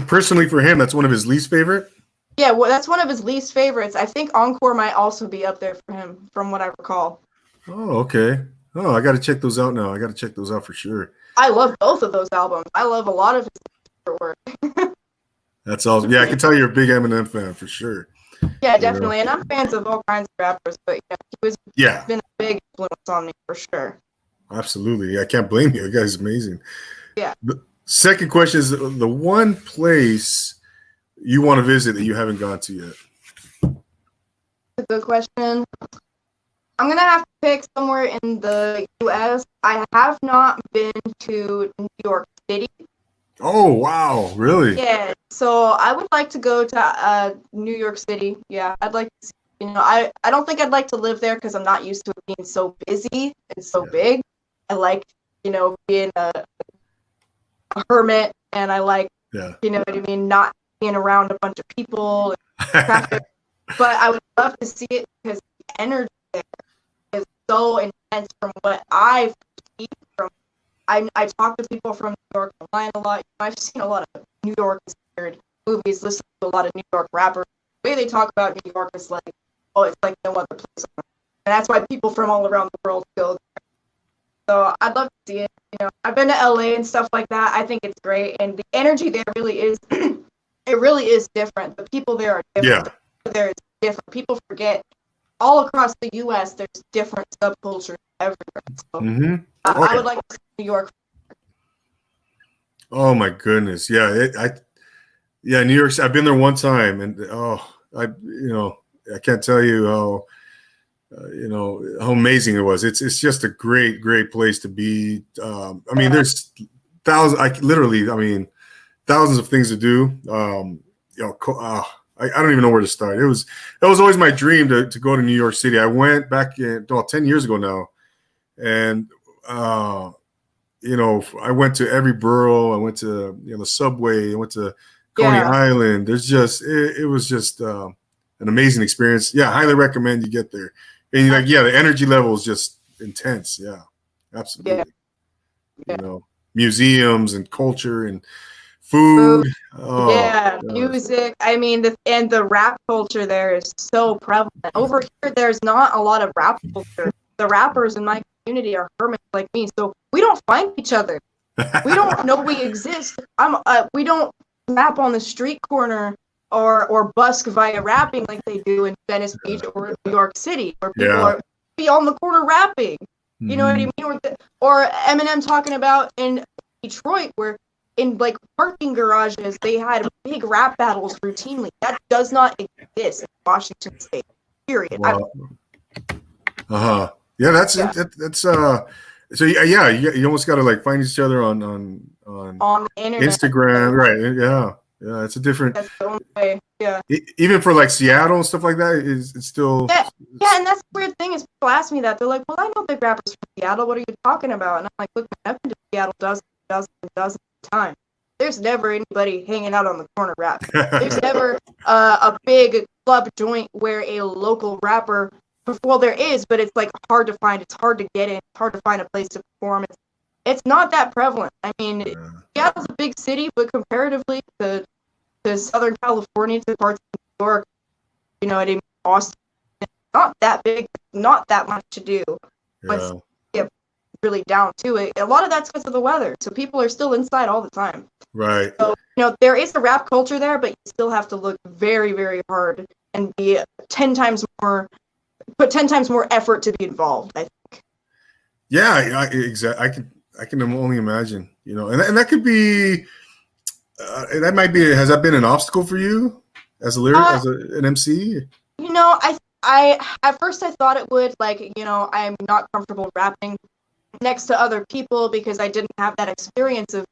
personally for him, that's one of his least favorite? Yeah, well, that's one of his least favorites. I think Encore might also be up there for him, from what I recall. Oh, okay. Oh, I got to check those out now. I got to check those out for sure. I love both of those albums. I love a lot of his work. That's awesome. Yeah, I can tell you're a big Eminem fan for sure. Yeah, definitely. And I'm fans of all kinds of rappers, but he's been a big influence on me for sure. Absolutely. I can't blame you. The guy's amazing. Yeah. The second question is the one place you want to visit that you haven't gone to yet. That's a good question. I'm going to have to pick somewhere in the U.S. I have not been to New York City. Oh, wow. Really? Yeah. So I would like to go to New York City. Yeah. I'd like to see, I don't think I'd like to live there because I'm not used to it being so busy and so big. I like, being a hermit, and I like, you know what I mean, not being around a bunch of people and traffic. But I would love to see it because the energy there is so intense from what I've seen from. I talk to people from New York online a lot. I've seen a lot of New York inspired movies, listen to a lot of New York rappers. The way they talk about New York is like, oh, it's like no other place. And that's why people from all around the world go there. So I'd love to see it. I've been to LA and stuff like that. I think it's great, and the energy there really is. It really is different. The people there are different. Yeah. There is different. People forget. All across the U.S., there's different subcultures everywhere. So I would like to see New York. Oh my goodness! Yeah, New York. I've been there one time, and I can't tell you how. How amazing it was. It's just a great place to be. There's thousands. Thousands of things to do. I don't even know where to start. It was always my dream to go to New York City. I went back 10 years ago now, and I went to every borough. I went to the subway. I went to Coney Island. There's just it was just an amazing experience. Yeah, highly recommend you get there. And the energy level is just intense. Yeah, absolutely. Yeah. Museums and culture and food. Music. I mean, the rap culture there is so prevalent. Over here, there's not a lot of rap culture. The rappers in my community are hermits like me, so we don't find each other. We don't know we exist. We don't rap on the street corner or busk via rapping like they do in Venice Beach or New York City, where people are be on the corner rapping. You know what I mean? Or Eminem talking about in Detroit, where in like parking garages, they had big rap battles routinely. That does not exist in Washington State. Period. Wow. Yeah, that's Yeah. that's so yeah, you almost got to like find each other on On the internet. Instagram, right? Yeah, it's a different. That's the only way. Yeah. Even for like Seattle and stuff like that, it's still. Yeah, and that's the weird thing is people ask me that. They're like, well, I know big rappers from Seattle. What are you talking about? And I'm like, look, man, I've been to Seattle dozens of times. There's never anybody hanging out on the corner rap. There's never a big club joint where a local rapper. Well, there is, but it's like hard to find. It's hard to get in. It's hard to find a place to perform. It's not that prevalent. I mean, Seattle's a big city, but comparatively to Southern California, to parts of New York, you know, Austin, not that big, not that much to do. Once you get really down to it, a lot of that's because of the weather. So people are still inside all the time. Right. So, you know, there is a rap culture there, but you still have to look very, very hard and be 10 times more effort to be involved, I think. Yeah, exactly. I can only imagine, you know, and that could be, that might be. Has that been an obstacle for you as a an MC? You know, I at first I thought it would, like, you know, I'm not comfortable rapping next to other people because I didn't have that experience of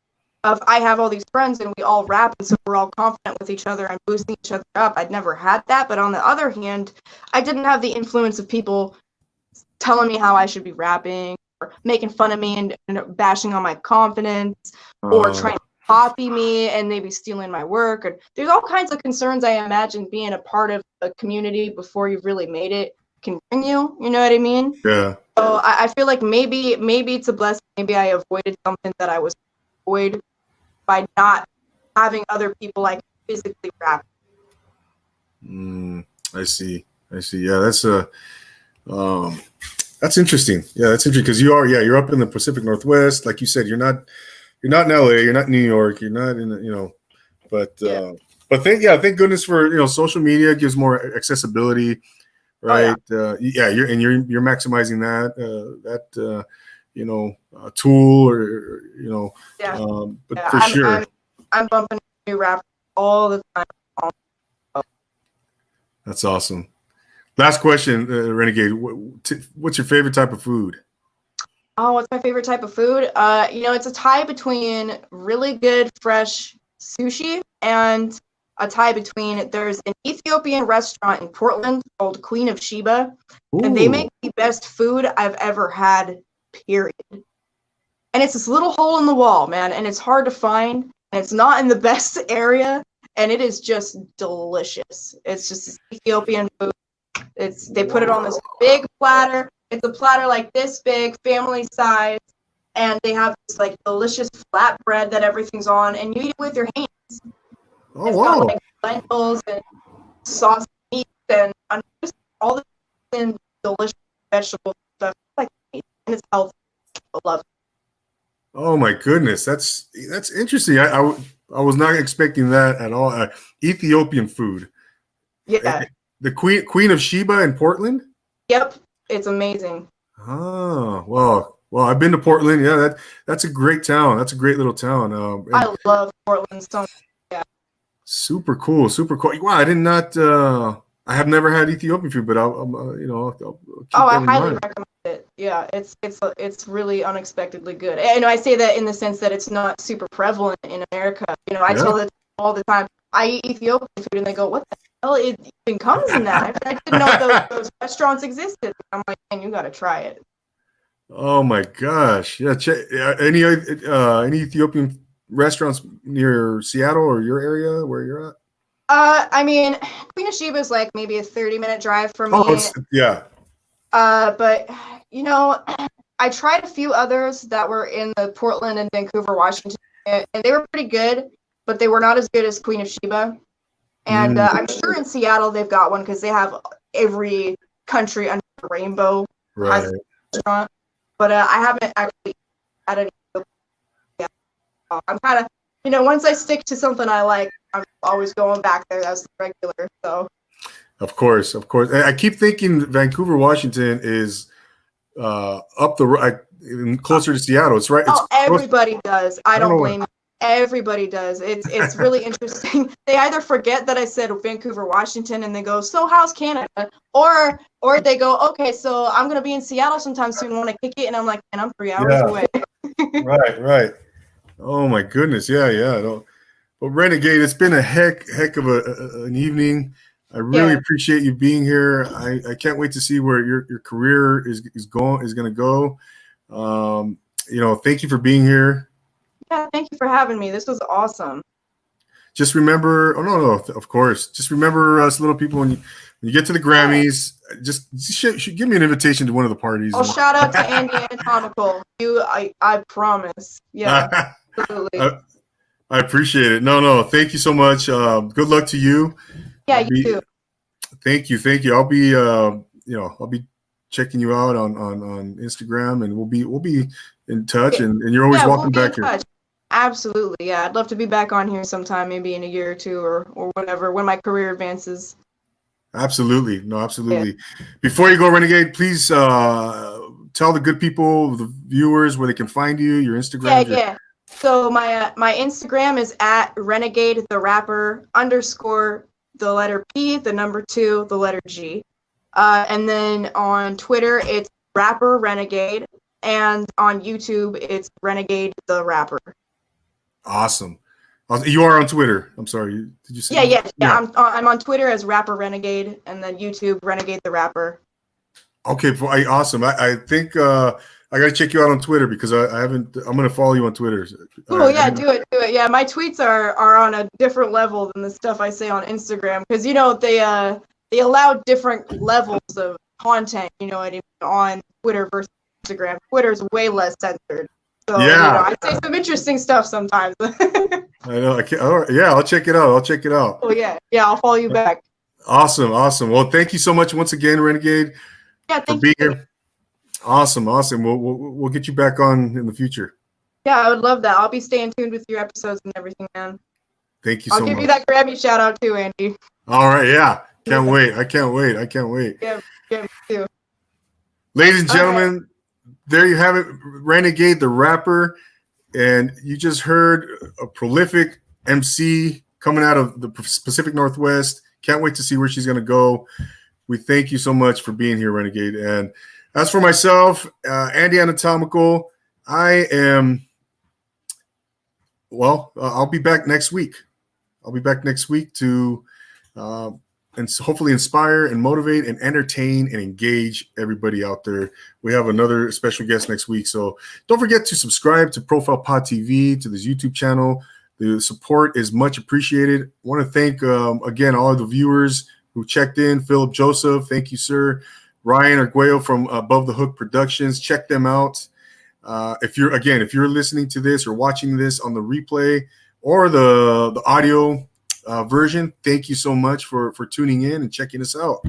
I have all these friends and we all rap and so we're all confident with each other and boosting each other up. I'd never had that, but on the other hand, I didn't have the influence of people telling me how I should be rapping or making fun of me and bashing on my confidence or trying to copy me and maybe stealing my work. Or there's all kinds of concerns, I imagine, being a part of a community before you've really made it can bring you. You know what I mean? Yeah. So I feel like maybe it's a blessing. Maybe I avoided something that I was avoid by not having other people like physically rap. I see. Yeah, that's interesting. Yeah, that's interesting because you're up in the Pacific Northwest, like you said. You're not in LA, you're not in New York, you're not in, you know, but thank goodness for, you know, social media gives more accessibility, right? You're maximizing that you know, tool or, you know, but for sure. I'm bumping new rap all the time. That's awesome. Last question, Renegade. What's your favorite type of food? Oh, what's my favorite type of food? You know, it's a tie between really good fresh sushi and a tie between, there's an Ethiopian restaurant in Portland called Queen of Sheba, and they make the best food I've ever had, period. And it's this little hole in the wall, man, and it's hard to find, and it's not in the best area, and it is just delicious. It's just Ethiopian food. They put it on this big platter. It's a platter like this big, family size, and they have this like delicious flat bread that everything's on, and you eat it with your hands. Oh, it's wow. got like lentils and sauce meat and just all the delicious vegetable stuff, like, and it's healthy. I love it. Oh my goodness, that's interesting. I was not expecting that at all. Ethiopian food. Yeah. The Queen of Sheba in Portland. Yep, it's amazing. Oh well, I've been to Portland. Yeah, that's a great town. That's a great little town. I love Portland so much. Yeah. Super cool. Wow, I did not. I have never had Ethiopian food, but I'll you know, I'll keep I highly recommend it. Yeah, it's really unexpectedly good. And I say that in the sense that it's not super prevalent in America. You know, I tell it all the time. I eat Ethiopian food, and they go, "What the hell? It even comes in that?" I didn't know those restaurants existed. I'm like, "Man, you got to try it." Oh my gosh! Yeah, any Ethiopian restaurants near Seattle or your area where you're at? I mean, Queen of Sheba is like maybe a 30-minute drive from me. Yeah. But you know, I tried a few others that were in the Portland and Vancouver, Washington, and they were pretty good, but they were not as good as Queen of Sheba. And I'm sure in Seattle they've got one because they have every country under the rainbow has a restaurant. But I haven't actually had any. Yeah, I'm kind of, you know, once I stick to something I like, I'm always going back there. That's the regular. So. Of course. I keep thinking Vancouver, Washington is up the right, closer to Seattle. It's right. Everybody does. I don't blame you. Everybody does. It's really interesting. They either forget that I said Vancouver, Washington, and they go, "So how's Canada?" Or they go, "Okay, so I'm gonna be in Seattle sometime soon. Want to kick it?" And I'm like, "And I'm 3 hours away." Right. Oh my goodness, yeah. But Renegade, it's been a heck of an evening. I really appreciate you being here. I can't wait to see where your career is going to go. Thank you for being here. Yeah, thank you for having me. This was awesome. Just remember, no, of course. Just remember us little people when you get to the Grammys, just give me an invitation to one of the parties. I'll shout out to Andy Anatomical. I promise. Yeah, absolutely. I appreciate it. No, thank you so much. Good luck to you. Yeah, you too. Thank you. I'll be checking you out on Instagram, and we'll be in touch. And you're always welcome back here. Absolutely, yeah. I'd love to be back on here sometime, maybe in a year or two, or whatever, when my career advances. Absolutely, absolutely. Yeah. Before you go, Renegade, please tell the good people, the viewers, where they can find you, your Instagram. Yeah. So my Instagram is at Renegade the Rapper _ the letter P, the number 2, the letter G. And then on Twitter, it's Rapper Renegade. And on YouTube, it's Renegade the Rapper. Awesome. You are on Twitter. I'm sorry. Did you say? Yeah. I'm on Twitter as Rapper Renegade, and then YouTube Renegade the Rapper. Okay, awesome. I think I got to check you out on Twitter because I haven't. I'm going to follow you on Twitter. Oh yeah, do it. Yeah, my tweets are on a different level than the stuff I say on Instagram because they allow different levels of content. You know what I mean, on Twitter versus Instagram. Twitter's way less censored. So I say some interesting stuff sometimes. I know. I'll check it out. Oh yeah, I'll follow you back. Awesome. Well, thank you so much once again, Renegade. Yeah, thank for being you. Here. Awesome. We'll get you back on in the future. Yeah, I would love that. I'll be staying tuned with your episodes and everything, man. Thank you so much. I'll give you that Grammy shout out too, Andy. All right, yeah. Can't wait. I can't wait. Yeah, me too. Ladies and gentlemen, there you have it, Renegade the Rapper. And you just heard a prolific MC coming out of the Pacific Northwest. Can't wait to see where she's going to go. We thank you so much for being here, Renegade. And as for myself, Andy Anatomical, I'll be back next week. To and hopefully inspire and motivate and entertain and engage everybody out there. We have another special guest next week. So don't forget to subscribe to Profile Pod TV, to this YouTube channel. The support is much appreciated. I want to thank, again, all of the viewers who checked in. Philip Joseph, thank you, sir. Ryan Arguello from Above the Hook Productions. Check them out. If you're listening to this or watching this on the replay or the audio version, thank you so much for tuning in and checking us out.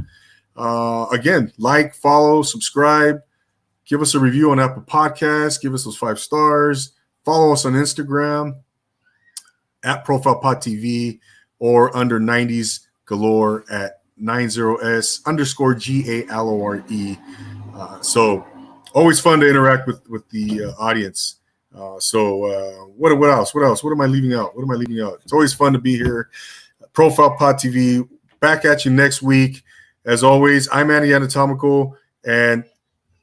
Again, like, follow, subscribe, give us a review on Apple Podcasts, give us those 5 stars, follow us on Instagram at Profile Pod TV or under 90s Galore at 90s_GALORE. So always fun to interact with the audience. What else? What am I leaving out? It's always fun to be here. Profile Pod TV, back at you next week. As always, I'm Andy Anatomical, and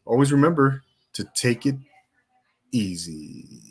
always remember to take it easy.